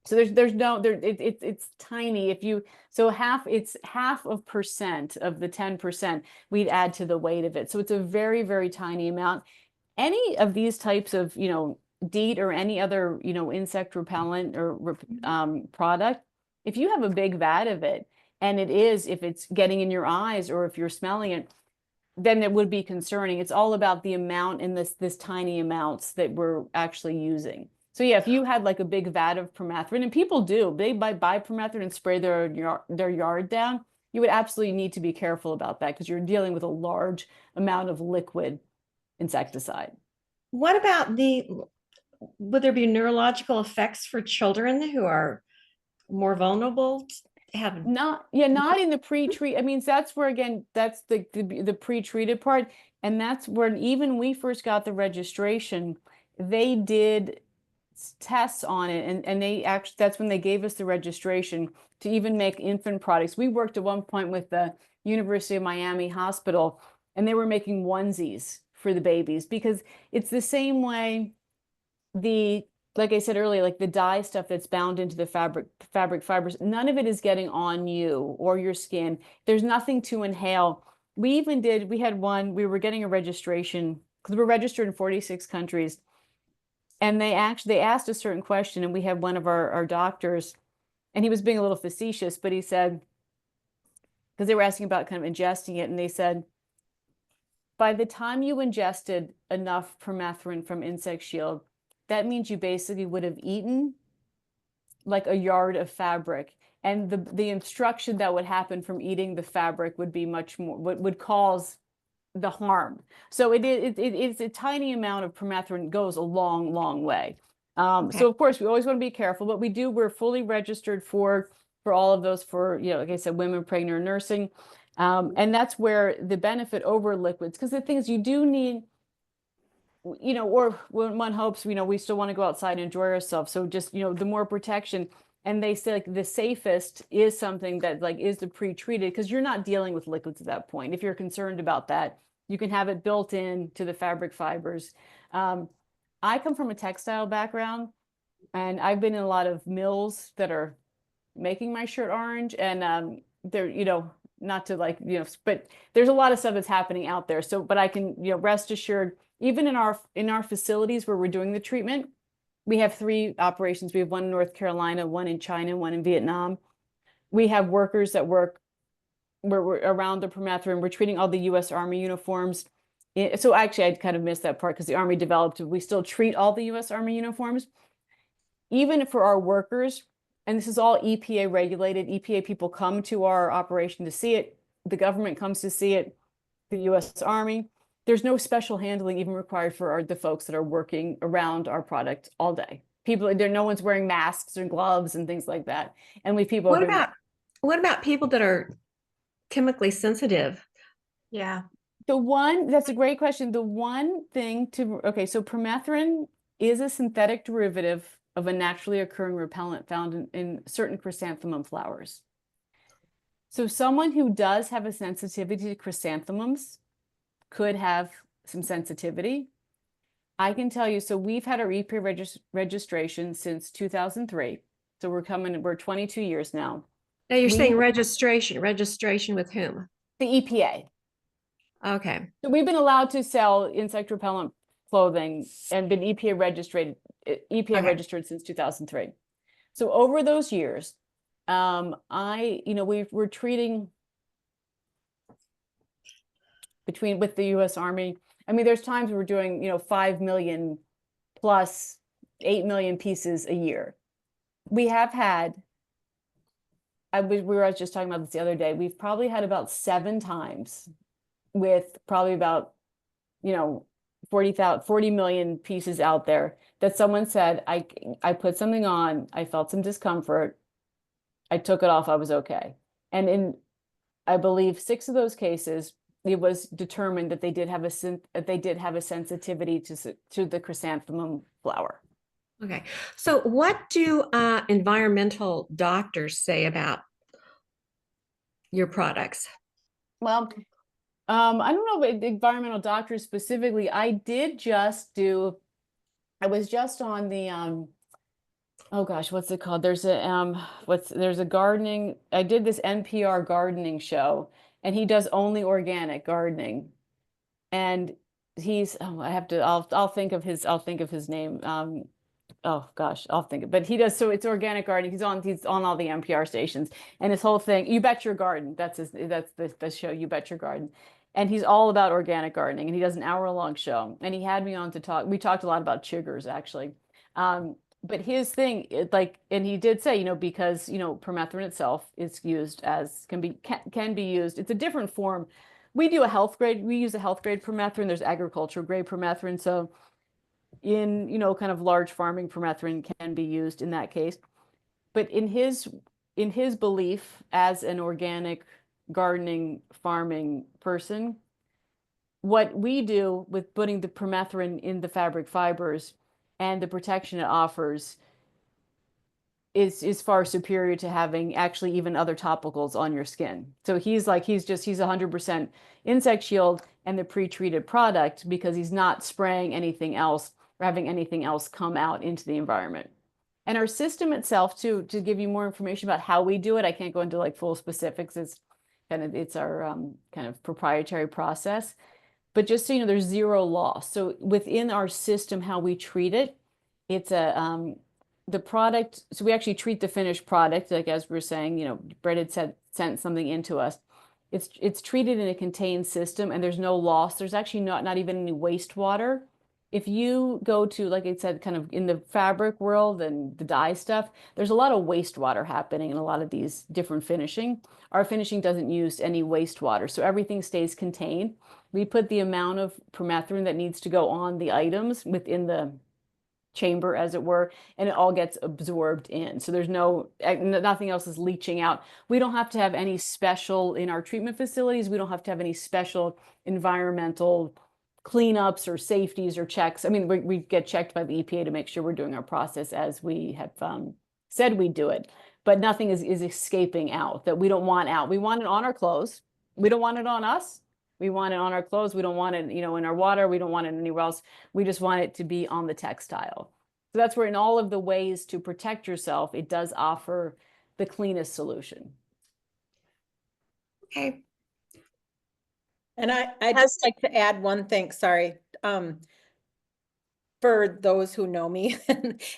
so it's tiny. If you, so it's half of percent of the 10% we'd add to the weight of it. So it's a very, very tiny amount. Any of these types of, DEET or any other, insect repellent or product, if you have a big vat of it, and if it's getting in your eyes or if you're smelling it, then it would be concerning. It's all about the amount in this tiny amounts that we're actually using. So yeah, if you had like a big vat of permethrin, and people do, they buy permethrin and spray their yard down, you would absolutely need to be careful about that because you're dealing with a large amount of liquid insecticide. What about would there be neurological effects for children who are more vulnerable? Not in the pre-treat. I mean, that's where, again, that's the pre-treated part. And that's where, even we first got the registration, they did tests on it, and they actually, that's when they gave us the registration to even make infant products. We worked at one point with the University of Miami Hospital, and they were making onesies for the babies because it's the same way like I said earlier, like the dye stuff that's bound into the fabric fibers, none of it is getting on you or your skin. There's nothing to inhale. We had one, we were getting a registration because we're registered in 46 countries. And they asked a certain question, and we had one of our doctors, and he was being a little facetious, but he said, because they were asking about kind of ingesting it, and they said, by the time you ingested enough permethrin from Insect Shield, that means you basically would have eaten like a yard of fabric. And the instruction that would happen from eating the fabric would be much more, would cause the harm. So it's a tiny amount of permethrin goes a long, long way. Okay. So of course we always want to be careful, but we're fully registered for all of those for, like I said, women, pregnant, or nursing. And that's where the benefit over liquids, because the thing is you do need, or when one hopes, we still want to go outside and enjoy ourselves. So just, the more protection. And they say like the safest is something that like is the pre-treated, because you're not dealing with liquids at that point. If you're concerned about that, you can have it built in to the fabric fibers. I come from a textile background, and I've been in a lot of mills that are making my shirt orange, and they're, not to like, but there's a lot of stuff that's happening out there. So, but I can, rest assured, even in our facilities where we're doing the treatment, we have 3 operations. We have one in North Carolina, one in China, one in Vietnam. We have workers that work where we're around the permethrin. We're treating all the U.S. Army uniforms. So actually, I kind of missed that part because the Army developed, we still treat all the U.S. Army uniforms. Even for our workers, and this is all EPA regulated. EPA people come to our operation to see it. The government comes to see it, the U.S. Army. There's no special handling even required for the folks that are working around our product all day. No one's wearing masks or gloves and things like that. And What about people that are chemically sensitive? Yeah. That's a great question. The one thing so permethrin is a synthetic derivative of a naturally occurring repellent found in certain chrysanthemum flowers. So someone who does have a sensitivity to chrysanthemums could have some sensitivity. I can tell you, so we've had our EPA registration since 2003. So we're 22 years now. Now you're saying registration with whom? The EPA. Okay. So we've been allowed to sell insect repellent clothing and been EPA registered since 2003. So over those years, we're treating with the US Army. I mean, there's times we're doing, 5 million plus 8 million pieces a year. We have had, we were just talking about this the other day, we've probably had about 7 times with probably about, 40 million pieces out there that someone said, I put something on, I felt some discomfort, I took it off, I was okay. And in, I believe 6 of those cases, it was determined that they did have a sensitivity to the chrysanthemum flower. Okay. So what do environmental doctors say about your products? Well, I don't know about environmental doctors specifically. I was just on the oh gosh, what's it called? There's a gardening. I did this NPR gardening show, and he does only organic gardening. And I'll think of his name. Oh gosh, but he does, so it's organic gardening. He's on all the NPR stations, and his whole thing, You Bet Your Garden. That's the show, You Bet Your Garden. And he's all about organic gardening, and he does an hour-long show. And he had me on to talk. We talked a lot about chiggers, actually. But his thing, and he did say, because permethrin itself is used as can be used. It's a different form. We use a health grade permethrin. There's agricultural grade permethrin. So in kind of large farming, permethrin can be used in that case. But in his belief as an organic gardening farming person, what we do with putting the permethrin in the fabric fibers and the protection it offers is far superior to having actually even other topicals on your skin. So he's 100% insect shield and the pre-treated product, because he's not spraying anything else or having anything else come out into the environment. And our system itself, to give you more information about how we do it, I can't go into full specifics. It's our kind of proprietary process. But just so you know, there's 0 loss. So within our system, how we treat it, it's the product. So we actually treat the finished product, like as we were saying, Brett had sent something into us. It's treated in a contained system, and there's no loss. There's actually not even any wastewater. If you go to, like I said, kind of in the fabric world and the dye stuff, there's a lot of wastewater happening in a lot of these different finishing. Our finishing doesn't use any wastewater, so everything stays contained. We put the amount of permethrin that needs to go on the items within the chamber, as it were, and it all gets absorbed in. So there's nothing else is leaching out. We don't have to have any special, in our treatment facilities, we don't have to have any special environmental cleanups or safeties or checks. I mean, we get checked by the EPA to make sure we're doing our process as we have said we do it, but nothing is escaping out that we don't want out. We want it on our clothes. We don't want it on us. We want it on our clothes. We don't want it, in our water. We don't want it anywhere else. We just want it to be on the textile. So that's where, in all of the ways to protect yourself, it does offer the cleanest solution. Okay. And I just like to add one thing, sorry. For those who know me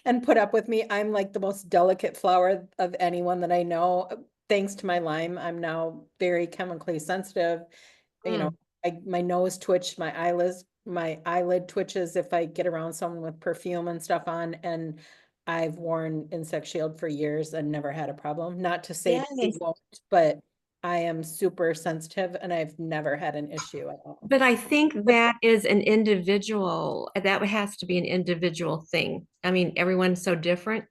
and put up with me, I'm like the most delicate flower of anyone that I know. Thanks to my Lyme, I'm now very chemically sensitive. My nose twitched, my eyelid twitches if I get around someone with perfume and stuff on, and I've worn Insect Shield for years and never had a problem. Not to say that you won't, but I am super sensitive and I've never had an issue at all. But I think that is that has to be an individual thing. I mean, everyone's so different.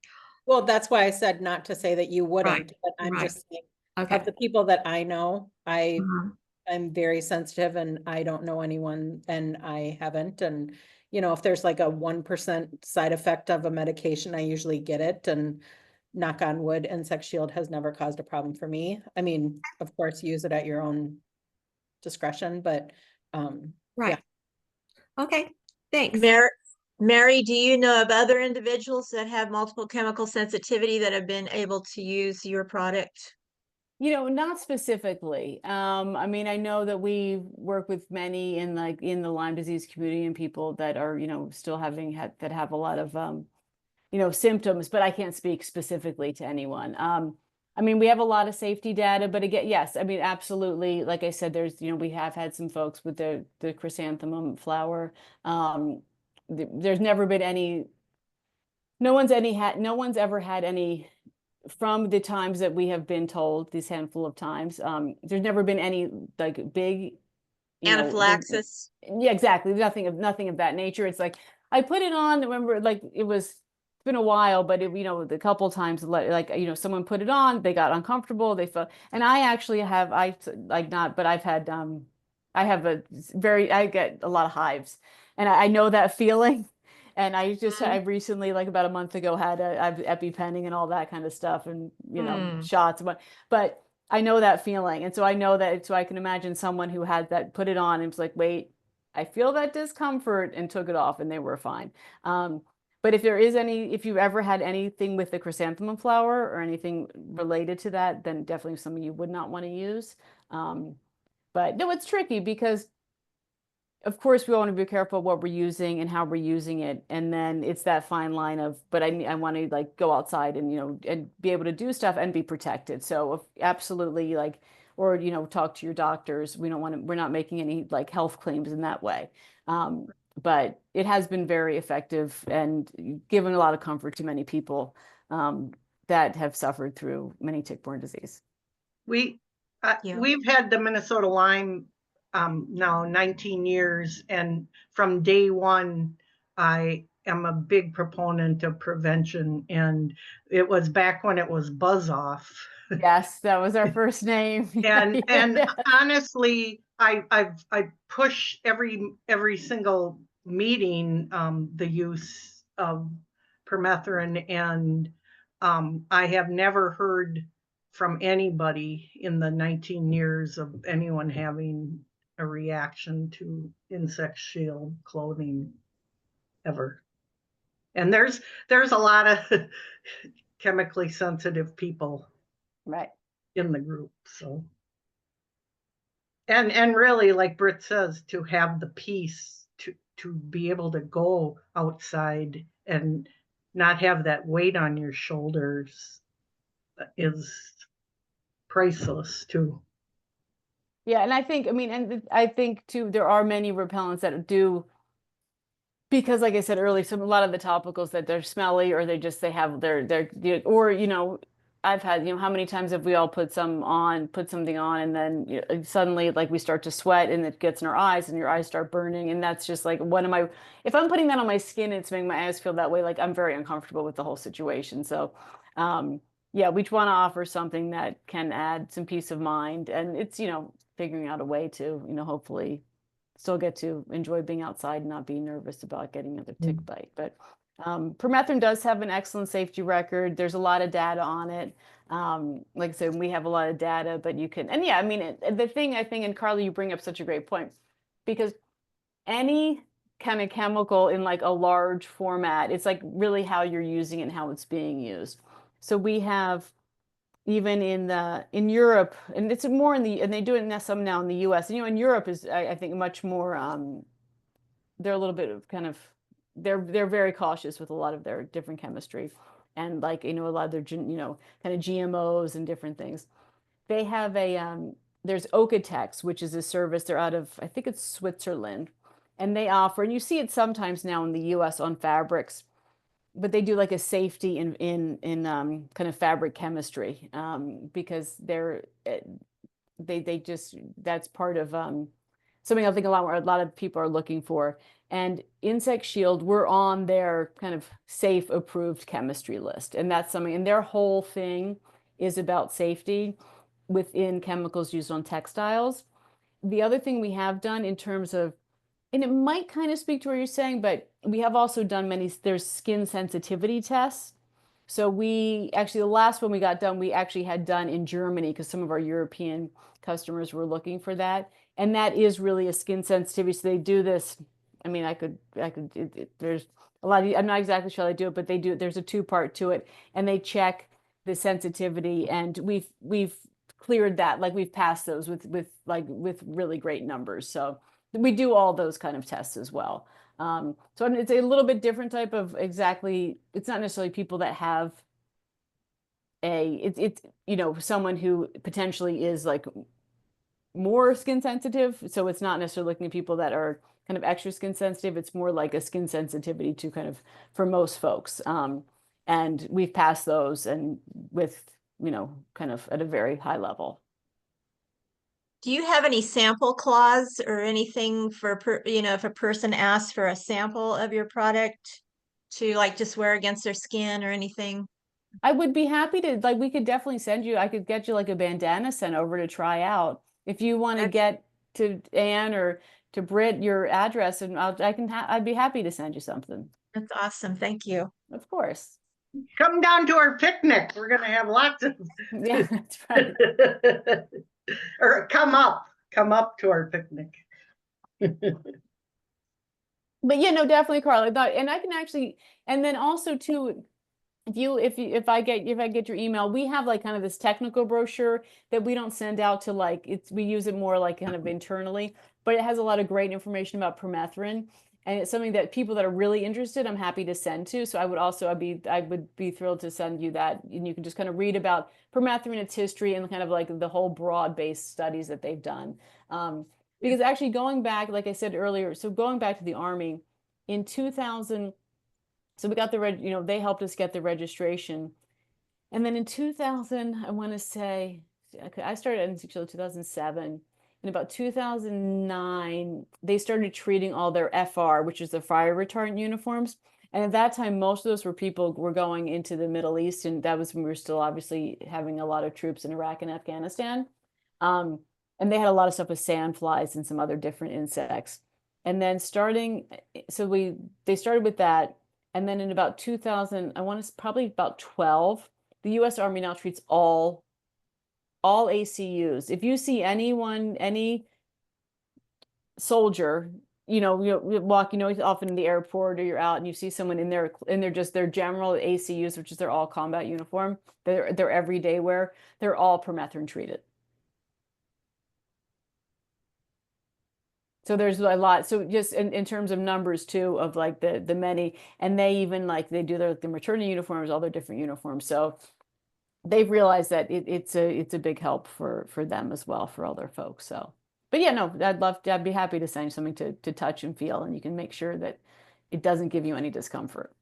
Well, that's why I said not to say that you wouldn't, Right, but I'm right. just saying, Okay. of the people that I know, Uh-huh. I'm very sensitive and I don't know anyone, and I haven't. And, if there's like a 1% side effect of a medication, I usually get it, and knock on wood, Insect Shield has never caused a problem for me. I mean, of course, use it at your own discretion, but, Right. Okay, thanks. Mary, do you know of other individuals that have multiple chemical sensitivity that have been able to use your product? Not specifically. I mean, I know that we work with many in the Lyme disease community, and people that are, still that have a lot of, symptoms, but I can't speak specifically to anyone. I mean, we have a lot of safety data, but again, yes, I mean, absolutely. Like I said, there's, we have had some folks with the chrysanthemum flower. There's never been any, no one's ever had any, from the times that we have been told, these handful of times, there's never been any like big, Anaphylaxis. yeah, exactly. Nothing of that nature. It's like I put it on. Remember, like it's been a while, but the couple times, like someone put it on, they got uncomfortable, they felt, and I actually have, but I've had, I get a lot of hives, and I know that feeling. And I recently, like about a month ago, had I've EpiPenning and all that kind of stuff, and shots, but I know that feeling, and so I know that, so I can imagine someone who had that, put it on and was like, wait, I feel that discomfort, and took it off, and they were fine. But if you've ever had anything with the chrysanthemum flower or anything related to that, then definitely something you would not want to use. But no, it's tricky because, of course, we want to be careful what we're using and how we're using it. And then it's that fine line of, but I want to like go outside and, and be able to do stuff and be protected. So absolutely, like, or, talk to your doctors. We're not making any like health claims in that way. But it has been very effective and given a lot of comfort to many people that have suffered through many tick-borne disease. We've had the Minnesota Lyme now 19 years, and from day one, I am a big proponent of prevention, and it was back when it was Buzz Off. Yes, that was our first name. And honestly, I push every single meeting the use of permethrin, and I have never heard from anybody in the 19 years of anyone having a reaction to Insect Shield clothing ever. And there's a lot of chemically sensitive people Right in the group. So, and really, like Britt says, to have the peace to be able to go outside and not have that weight on your shoulders is priceless too. Yeah, and I think too, there are many repellents that do, because like I said earlier, a lot of the topicals that they're smelly, or they have or I've had, how many times have we all put something on, and then suddenly like we start to sweat and it gets in our eyes and your eyes start burning, and that's just like, if I'm putting that on my skin, it's making my eyes feel that way, like I'm very uncomfortable with the whole situation. So yeah, we want to offer something that can add some peace of mind, and it's figuring out a way to hopefully still get to enjoy being outside and not be nervous about getting another tick bite. But permethrin does have an excellent safety record. There's a lot of data on it. Like I said, we have a lot of data, but you can, and yeah, I mean, the thing I think, and Carly, you bring up such a great point, because any kind of chemical in like a large format, it's like really how you're using it and how it's being used. So we have, even in Europe, and it's more and they do it some now in the US. And in Europe is, I think, much more, they're a little bit of kind of, they're very cautious with a lot of their different chemistry, and like a lot of their kind of GMOs and different things. They have there's Okotex, which is a service. They're out of, I think it's Switzerland, and they offer, and you see it sometimes now in the US on fabrics, but they do like a safety in kind of fabric chemistry, because they just, that's part of something I think a lot of people are looking for. And Insect Shield, we're on their kind of safe approved chemistry list, and that's something, and their whole thing is about safety within chemicals used on textiles. The other thing we have done in terms of, and it might kind of speak to what you're saying, but we have also done there's skin sensitivity tests. So the last one we got done, we actually had done in Germany, because some of our European customers were looking for that. And that is really a skin sensitivity. So they do this, I mean, there's a lot of, I'm not exactly sure how they do it, but they do, there's a 2-part to it, and they check the sensitivity, and we've cleared that, like we've passed those with really great numbers. So we do all those kind of tests as well. So it's a little bit different type of, it's not necessarily people that have it's you know, someone who potentially is like more skin sensitive. So it's not necessarily looking at people that are kind of extra skin sensitive. It's more like a skin sensitivity to kind of for most folks. And we've passed those and with, you know, kind of at a very high level. Do you have any sample clause or anything for, you know, if a person asks for a sample of your product to like just wear against their skin or anything? I would be happy to, like, we could definitely send you, I could get you like a bandana sent over to try out. If you want to get to Anne or to Britt your address, and I'd be happy to send you something. That's awesome. Thank you. Of course. Come down to our picnic. We're gonna have lots of. Yeah, that's right. Or come up to our picnic. But yeah, no, definitely, Carla. And I can actually, and then also too, if I get your email, we have like kind of this technical brochure that we don't send out to like we use it more like kind of internally, but it has a lot of great information about permethrin. And it's something that people that are really interested, I'm happy to send to. So I would be thrilled to send you that. And you can just kind of read about permethrin, its history, and kind of like the whole broad-based studies that they've done. Because actually going back, like I said earlier, so going back to the Army in 2000, so we got you know, they helped us get the registration. And then in 2000, I want to say, I started in 2007. In about 2009, they started treating all their FR, which is the fire retardant uniforms. And at that time, most of those were going into the Middle East. And that was when we were still obviously having a lot of troops in Iraq and Afghanistan. And they had a lot of stuff with sandflies and some other different insects. And then they started with that. And then in about 2000, I want to probably about 12, the US Army now treats all ACUs. If you see any soldier, you know, you walk, you know, often in the airport or you're out and you see someone in their general ACUs, which is their all combat uniform, their everyday wear, they're all permethrin treated. So there's a lot. So just in terms of numbers too, of like the many, and they even like they do the maternity uniforms, all their different uniforms. So they've realized that it's a big help for them as well, for all their folks. So, but yeah, no, I'd be happy to send you something to touch and feel, and you can make sure that it doesn't give you any discomfort.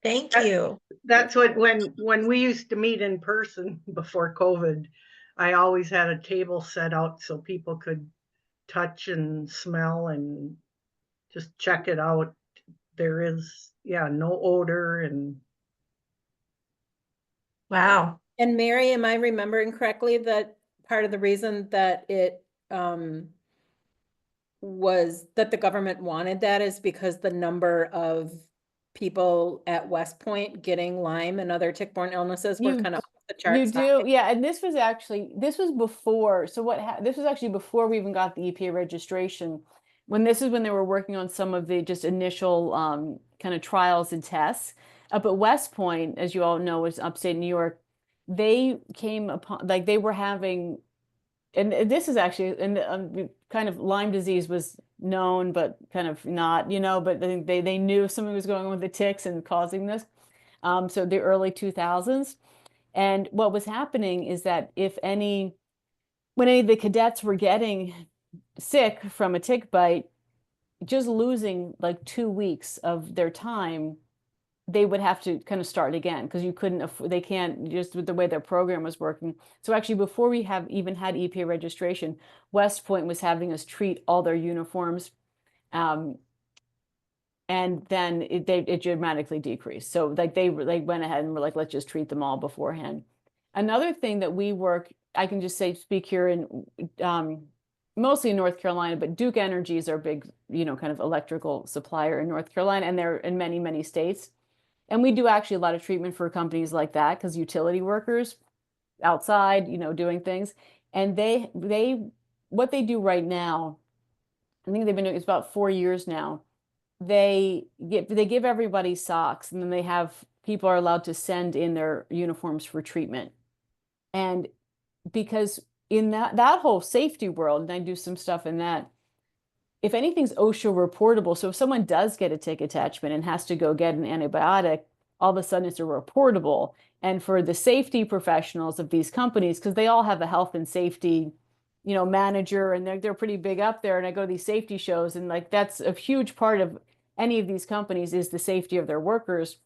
Thank you. That's what, when we used to meet in person before COVID, I always had a table set out so people could touch and smell and just check it out. There is, no odor and. Wow. And Mary, am I remembering correctly that part of the reason that it was that the government wanted that is because the number of people at West Point getting Lyme and other tick-borne illnesses were kind of off the charts? You do, yeah. And this was before. So this was actually before we even got the EPA registration. When they were working on some of the just initial kind of trials and tests. Up at West Point, as you all know, is upstate New York. They came upon, like they were having, and this is actually, and kind of Lyme disease was known, but kind of not, you know, but they knew something was going on with the ticks and causing this. So the early 2000s. And what was happening is that when any of the cadets were getting sick from a tick bite, just losing like 2 weeks of their time, they would have to kind of start again because they can't, just with the way their program was working. So actually, before we have even had EPA registration, West Point was having us treat all their uniforms. And then it dramatically decreased. So like they went ahead and were like, let's just treat them all beforehand. Another thing that I can just speak here in mostly in North Carolina, but Duke Energy is our big, kind of electrical supplier in North Carolina, and they're in many, many states. And we do actually a lot of treatment for companies like that because utility workers outside, doing things. And what they do right now, I think they've been doing it's about 4 years now. They give everybody socks, and then people are allowed to send in their uniforms for treatment. And because in that whole safety world, and I do some stuff in that, if anything's OSHA reportable, so if someone does get a tick attachment and has to go get an antibiotic, all of a sudden it's a reportable. And for the safety professionals of these companies, because they all have a health and safety, you know, manager, and they're pretty big up there. And I go to these safety shows, and like that's a huge part of any of these companies is the safety of their workers.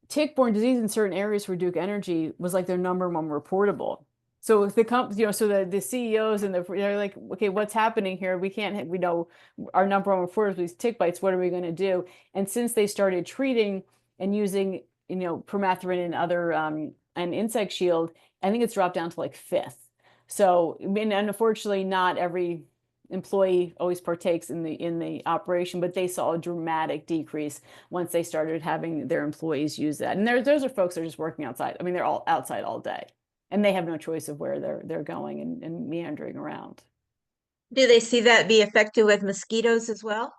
Tick-borne disease in certain areas for Duke Energy was like their #1 reportable. So if the company, you know, so the CEOs and they're like, okay, what's happening here? We can't, we know our #1 reporters, these tick bites, what are we going to do? And since they started treating and using, you know, permethrin and other, and Insect Shield, I think it's dropped down to like 5th. So, I mean, unfortunately, not every employee always partakes in the operation, but they saw a dramatic decrease once they started having their employees use that. And those are folks that are just working outside. I mean, they're all outside all day, and they have no choice of where they're going and meandering around. Do they see that be effective with mosquitoes as well?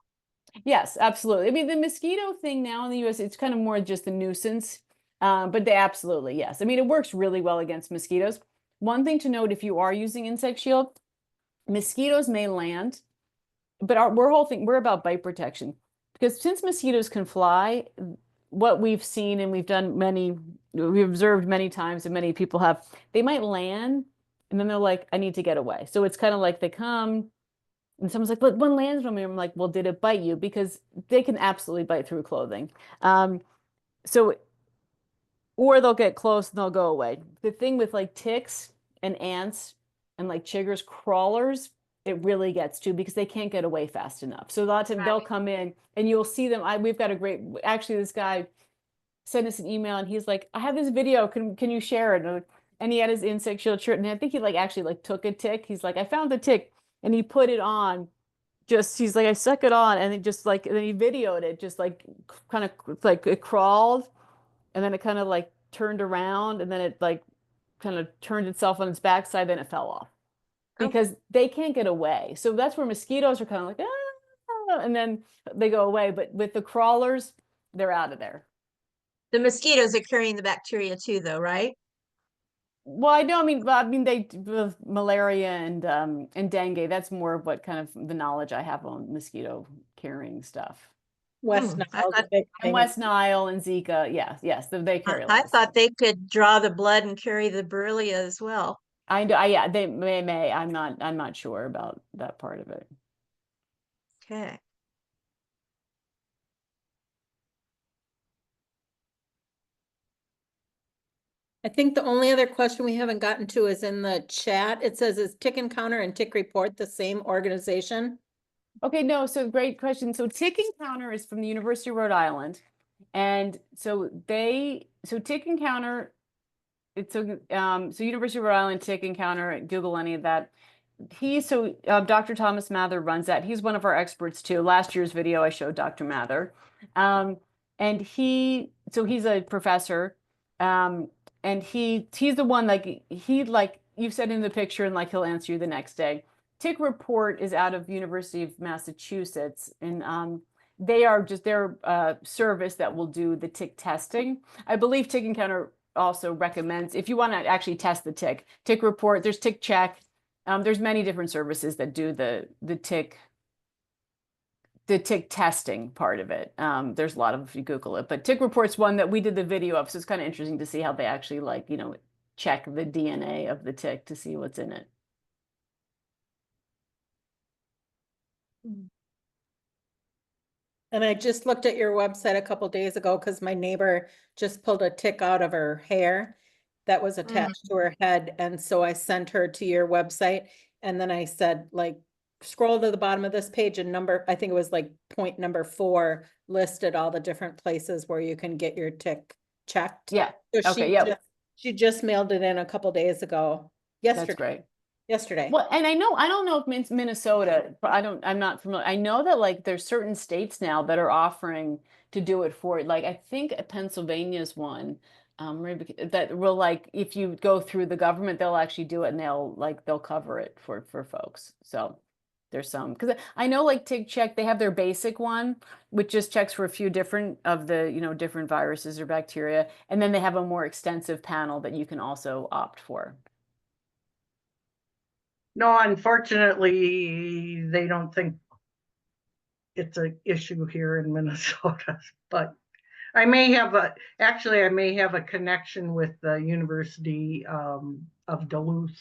Yes, absolutely. I mean, the mosquito thing now in the US, it's kind of more just a nuisance, but they absolutely, yes. I mean, it works really well against mosquitoes. One thing to note, if you are using Insect Shield, mosquitoes may land, but we're about bite protection, because since mosquitoes can fly, what we've seen and we've observed many times, and many people have, they might land and then they're like, I need to get away. So it's kind of like they come and someone's like, but one lands on me. I'm like, well, did it bite you? Because they can absolutely bite through clothing. So, or they'll get close and they'll go away. The thing with like ticks and ants and like chiggers, crawlers, it really gets to, because they can't get away fast enough. So a lot of times they'll come in and you'll see them. We've got a great, actually this guy sent us an email and he's like, I have this video, can you share it? And he had his Insect Shield shirt, and I think he like actually like took a tick. He's like, I found the tick, and he put it on. He's like, I stuck it on, and it just like, and then he videoed it, just like kind of like it crawled, and then it kind of like turned around, and then it like kind of turned itself on its backside, then it fell off, because they can't get away. So that's where mosquitoes are kind of like, ah, and then they go away. But with the crawlers, they're out of there. The mosquitoes are carrying the bacteria too, though, right? Well, I know. I mean, they with malaria and dengue. That's more of what kind of the knowledge I have on mosquito carrying stuff. West I Nile, the thought- big And thing. West Nile and Zika. Yes, they carry a lot I of thought stuff. they could draw the blood and carry the Borrelia as well. I know. Yeah, they may. I'm not sure about that part of it. Okay. I think the only other question we haven't gotten to is in the chat. It says, is Tick Encounter and Tick Report the same organization? Okay, no, so great question. So Tick Encounter is from the University of Rhode Island. And so Tick Encounter, so University of Rhode Island, Tick Encounter, Google any of that. Dr. Thomas Mather runs that. He's one of our experts too. Last year's video, I showed Dr. Mather. And he's a professor. And he's the one, like you've said in the picture, and like he'll answer you the next day. Tick Report is out of University of Massachusetts, and they're a service that will do the tick testing. I believe Tick Encounter also recommends, if you want to actually test the tick report, there's Tick Check. There's many different services that do the tick testing part of it. There's a lot of, if you Google it, but Tick Report's one that we did the video of, so it's kind of interesting to see how they actually check the DNA of the tick to see what's in it. And I just looked at your website a couple days ago because my neighbor just pulled a tick out of her hair that was attached to her head. And so I sent her to your website, and then I said, like, scroll to the bottom of this page, and I think it was like point number 4 listed all the different places where you can get your tick checked. Yeah. So Okay. she just mailed it in a couple days ago. That's great. Yesterday. Well, and I don't know if Minnesota, but I'm not familiar. I know that like there's certain states now that are offering to do it for it. Like I think Pennsylvania's one, that will, like, if you go through the government, they'll actually do it, and they'll cover it for folks. So there's some, because I know like Tick Check, they have their basic one, which just checks for a few different of the, different viruses or bacteria. And then they have a more extensive panel that you can also opt for. No, unfortunately, they don't think it's an issue here in Minnesota, but I may have a connection with the University of Duluth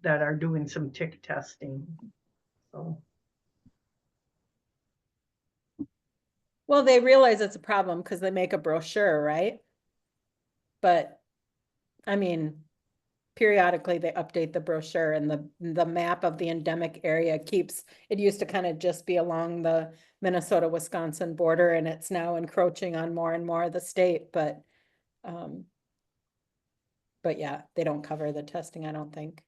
that are doing some tick testing. So. Well, they realize it's a problem because they make a brochure, right? But I mean, periodically they update the brochure, and the map of the endemic area keeps, it used to kind of just be along the Minnesota-Wisconsin border, and it's now encroaching on more and more of the state, but yeah, they don't cover the testing, I don't think.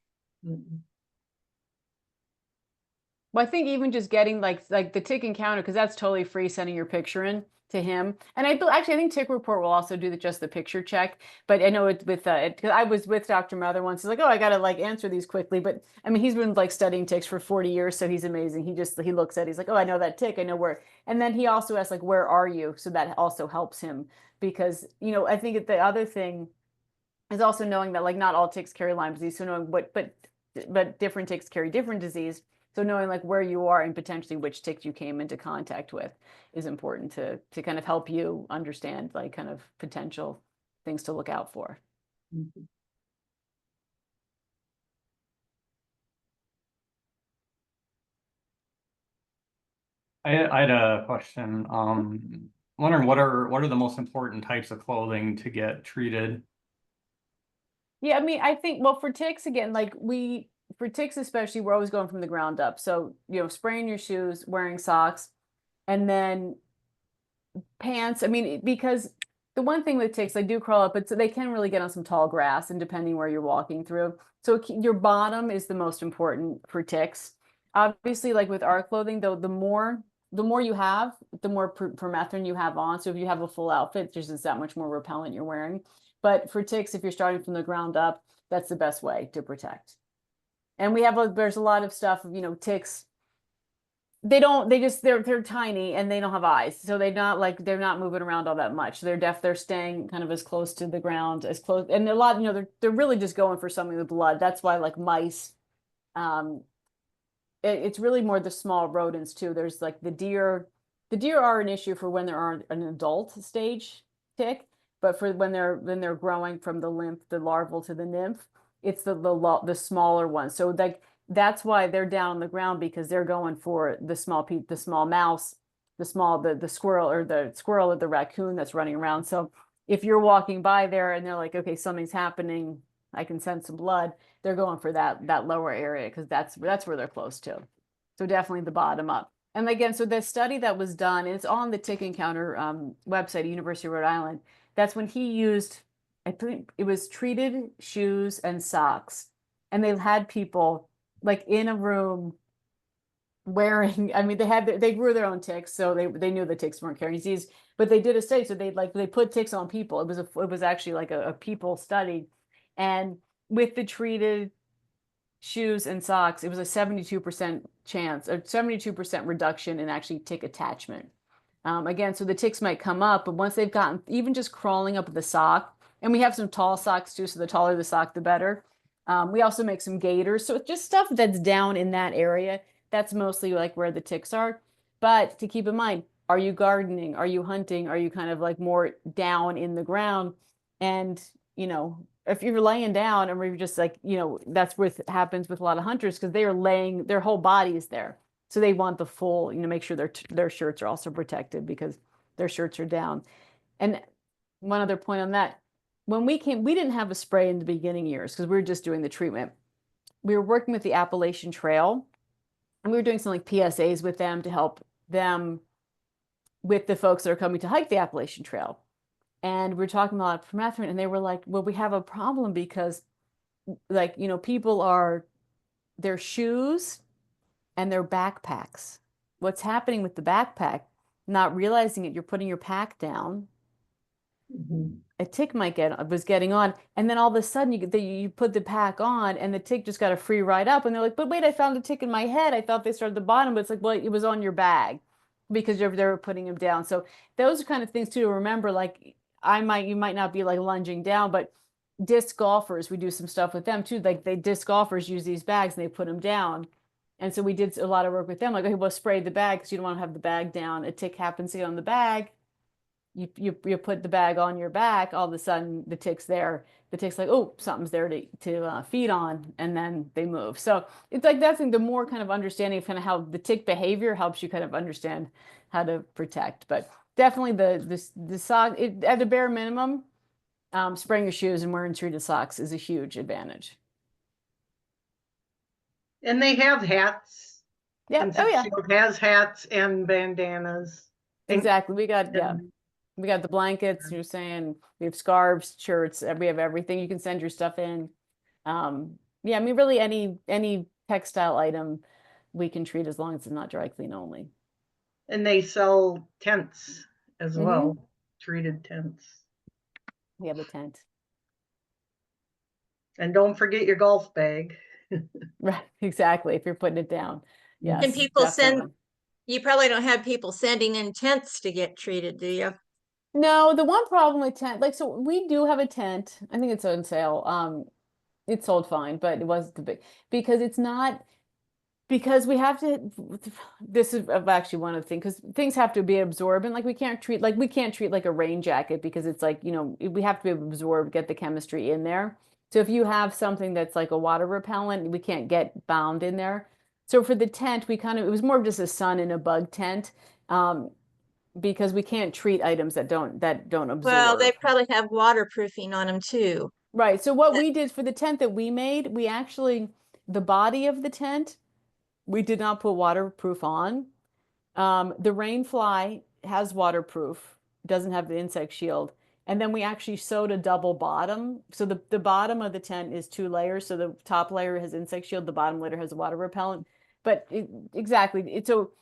Well, I think even just getting like the tick encounter, because that's totally free, sending your picture in to him. And I think Tick Report will also do just the picture check. But I know it's with because I was with Dr. Mather once. He's like, oh, I gotta like answer these quickly. But I mean, he's been like studying ticks for 40 years, so he's amazing. He looks at it, he's like, oh, I know that tick, I know where. And then he also asks like, where are you? So that also helps him, because I think the other thing is also knowing that like not all ticks carry Lyme disease. So knowing but different ticks carry different disease. So knowing like where you are and potentially which ticks you came into contact with is important to kind of help you understand like kind of potential things to look out for. Mm-hmm. I had a question. Wondering what are the most important types of clothing to get treated? Yeah, I mean, I think, well, for ticks, again, for ticks especially, we're always going from the ground up. So, spraying your shoes, wearing socks, and then pants. I mean, because the one thing with ticks, they do crawl up, but so they can really get on some tall grass, and depending where you're walking through. So your bottom is the most important for ticks. Obviously, like with our clothing, though, the more you have, the more permethrin you have on. So if you have a full outfit, there's just that much more repellent you're wearing. But for ticks, if you're starting from the ground up, that's the best way to protect. And there's a lot of stuff of, ticks. They're tiny and they don't have eyes. So they're not moving around all that much. They're staying kind of as close to the ground, as close. And a lot, they're really just going for something with blood. That's why like mice, it's really more the small rodents too. There's like the deer are an issue for when they're an adult stage tick. But for when they're growing from the larval to the nymph, it's the smaller ones. So that's why they're down on the ground, because they're going for the small mouse, the squirrel or the raccoon that's running around. So if you're walking by there and they're like, okay, something's happening, I can sense some blood, they're going for that lower area, because that's where they're close to. So definitely the bottom up. And again, so the study that was done, and it's on the Tick Encounter website at University of Rhode Island. That's when he used, I think it was treated shoes and socks. And they had people like in a room wearing, I mean, they grew their own ticks, so they knew the ticks weren't carrying disease, but they did a study. So they put ticks on people. It was actually like a people study. And with the treated shoes and socks, it was a 72% chance, a 72% reduction in actually tick attachment. Again, so the ticks might come up, but once they've gotten even just crawling up the sock, and we have some tall socks too, so the taller the sock, the better. We also make some gaiters. So it's just stuff that's down in that area. That's mostly like where the ticks are. But to keep in mind, are you gardening? Are you hunting? Are you kind of like more down in the ground? And, if you're laying down, or you're just like, that's what happens with a lot of hunters, because they are laying, their whole body is there. So they want the full, make sure their shirts are also protected, because their shirts are down. And one other point on that, when we didn't have a spray in the beginning years, because we were just doing the treatment. We were working with the Appalachian Trail, and we were doing some like PSAs with them to help them with the folks that are coming to hike the Appalachian Trail. And we were talking a lot of permethrin, and they were like, well, we have a problem because like, people their shoes and their backpacks. What's happening with the backpack, not realizing it, you're putting your pack down. Mm-hmm. A tick was getting on, and then all of a sudden you put the pack on, and the tick just got a free ride up, and they're like, but wait, I found a tick in my head. I thought they started at the bottom, but it's like, well, it was on your bag, because they were putting them down. So those are kind of things too to remember. Like you might not be like lunging down, but disc golfers, we do some stuff with them too. Like disc golfers use these bags and they put them down. And so we did a lot of work with them. Like, okay, well, spray the bag because you don't want to have the bag down. A tick happens to get on the bag. you put the bag on your back, all of a sudden the tick's there. The tick's like, oh, something's there to feed on, and then they move. So it's like that's the more kind of understanding of kind of how the tick behavior helps you kind of understand how to protect. But definitely the sock at the bare minimum, spraying your shoes and wearing treated socks is a huge advantage. And they have hats. Yeah. Insect Shield has hats and bandanas. Exactly. We got the blankets. You're saying we have scarves, shirts. We have everything. You can send your stuff in. Yeah, I mean, really any textile item we can treat as long as it's not dry clean only. And they sell tents as well, treated tents. We have a tent. And don't forget your golf bag. Right, exactly. If you're putting it down. Yes. Can people definitely. you probably don't have people sending in tents to get treated, do you? No, the one problem with tent, like, so we do have a tent. I think it's on sale. It sold fine, but it was too big because it's not, because we have to, this is actually one of the things, because things have to be absorbent. Like we can't treat like a rain jacket because it's like, we have to be able to absorb, get the chemistry in there. So if you have something that's like a water repellent, we can't get bound in there. So for the tent, it was more of just a sun and a bug tent. Because we can't treat items that don't absorb. Well, they probably have waterproofing on them too. Right. So what we did for the tent that we made, the body of the tent, we did not put waterproof on. The rain fly has waterproof, doesn't have the insect shield. And then we actually sewed a double bottom. So the bottom of the tent is 2 layers. So the top layer has insect shield, the bottom layer has water repellent. But so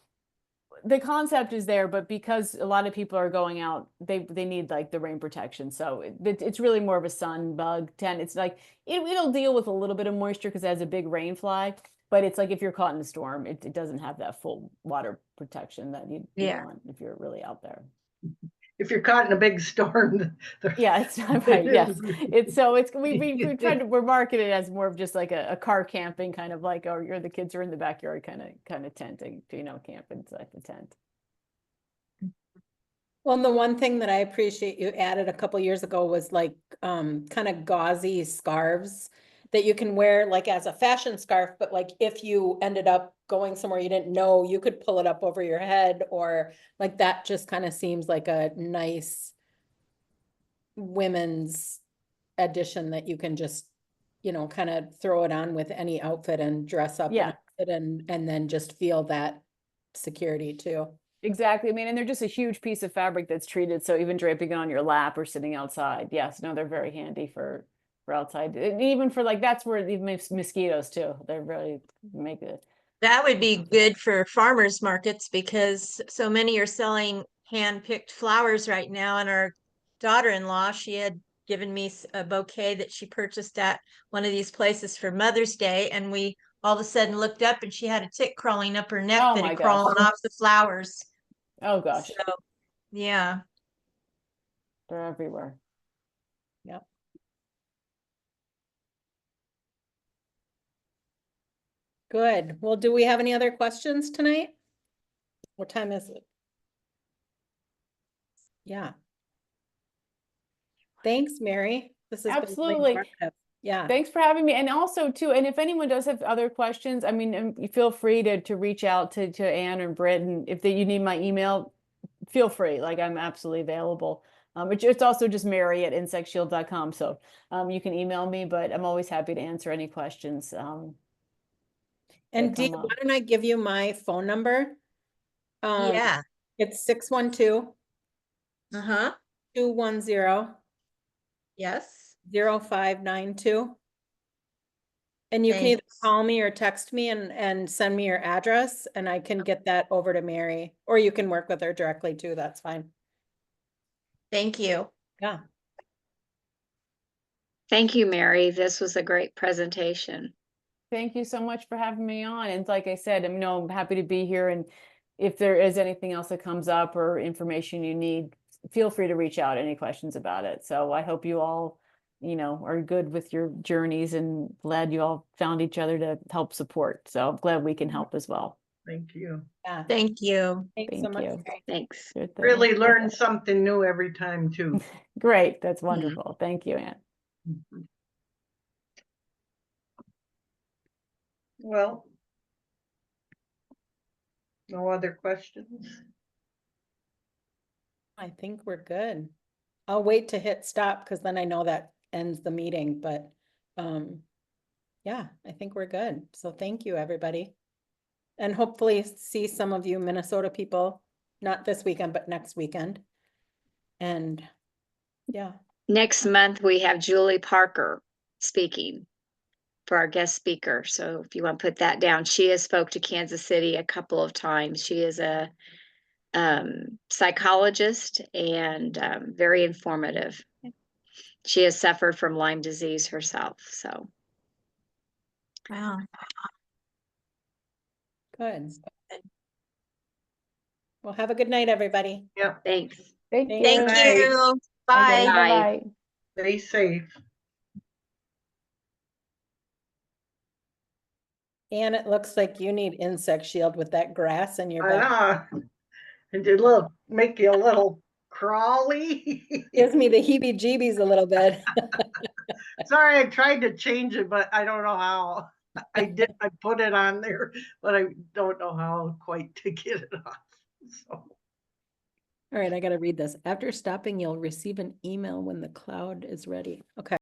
the concept is there, but because a lot of people are going out, they need like the rain protection. So it's really more of a sun bug tent. It's like it'll deal with a little bit of moisture because it has a big rain fly, but it's like if you're caught in a storm, it doesn't have that full water protection that you want if you're really out there. If you're caught in a big storm. Yeah, it's not right. Yes. We're marketed as more of just like a car camping kind of like, or the kids are in the backyard kind of tenting, camp inside the tent. Well, the one thing that I appreciate you added a couple years ago was like kind of gauzy scarves that you can wear like as a fashion scarf, but like if you ended up going somewhere you didn't know, you could pull it up over your head, or like that just kind of seems like a nice women's addition that you can just, kind of throw it on with any outfit and dress up and then just feel that security too. Exactly. I mean, and they're just a huge piece of fabric that's treated. So even draping it on your lap or sitting outside. Yes, no, they're very handy for outside. And even for like, that's where even mosquitoes too. They really make it. That would be good for farmers markets because so many are selling hand-picked flowers right now. And our daughter-in-law, she had given me a bouquet that she purchased at one of these places for Mother's Day. And we all of a sudden looked up and she had a tick crawling up her neck that had crawling off the flowers. Oh gosh. So, yeah. They're everywhere. Yep. Good. Well, do we have any other questions tonight? What time is it? Yeah. Thanks, Mary. This is absolutely. Yeah. Thanks for having me. And also too, and if anyone does have other questions, I mean, you feel free to reach out to Anne and Britt, and if you need my email, feel free. Like I'm absolutely available. It's also just mary@insectshield.com. So you can email me, but I'm always happy to answer any questions. And Dee, why don't I give you my phone number? Yeah. It's 612 210 Yes. 0592. And you can either call me or text me and send me your address, and I can get that over to Mary, or you can work with her directly too. That's fine. Thank you. Yeah. Thank you, Mary. This was a great presentation. Thank you so much for having me on. And like I said, I'm happy to be here. And if there is anything else that comes up or information you need, feel free to reach out, any questions about it. So I hope you all, are good with your journeys, and glad you all found each other to help support. So I'm glad we can help as well. Thank you. Yeah, Thank you. thanks so Thank much. you. Thanks. Sure thing. Really learn something new every time too. Great, that's wonderful. Thank you, Ann. Well, no other questions? I think we're good. I'll wait to hit stop because then I know that ends the meeting, but yeah, I think we're good. So thank you, everybody. And hopefully see some of you Minnesota people, not this weekend, but next weekend. And yeah, Next month, we have Julie Parker speaking for our guest speaker. So if you want to put that down, she has spoke to Kansas City a couple of times. She is a psychologist and very informative. She has suffered from Lyme disease herself. So Wow. good. Well, have a good night, everybody. Yep, thanks. Thank Thank you. Thank night. you. Bye. Bye-bye. stay safe. And it looks like you need insect shield with that grass in your I back. know. And did make you a little crawly. Gives me the heebie-jeebies a little bit. Sorry, I tried to change it, but I don't know how. I put it on there, but I don't know how quite to get it off. So. All right, I gotta read this. After stopping, you'll receive an email when the cloud is ready. Okay.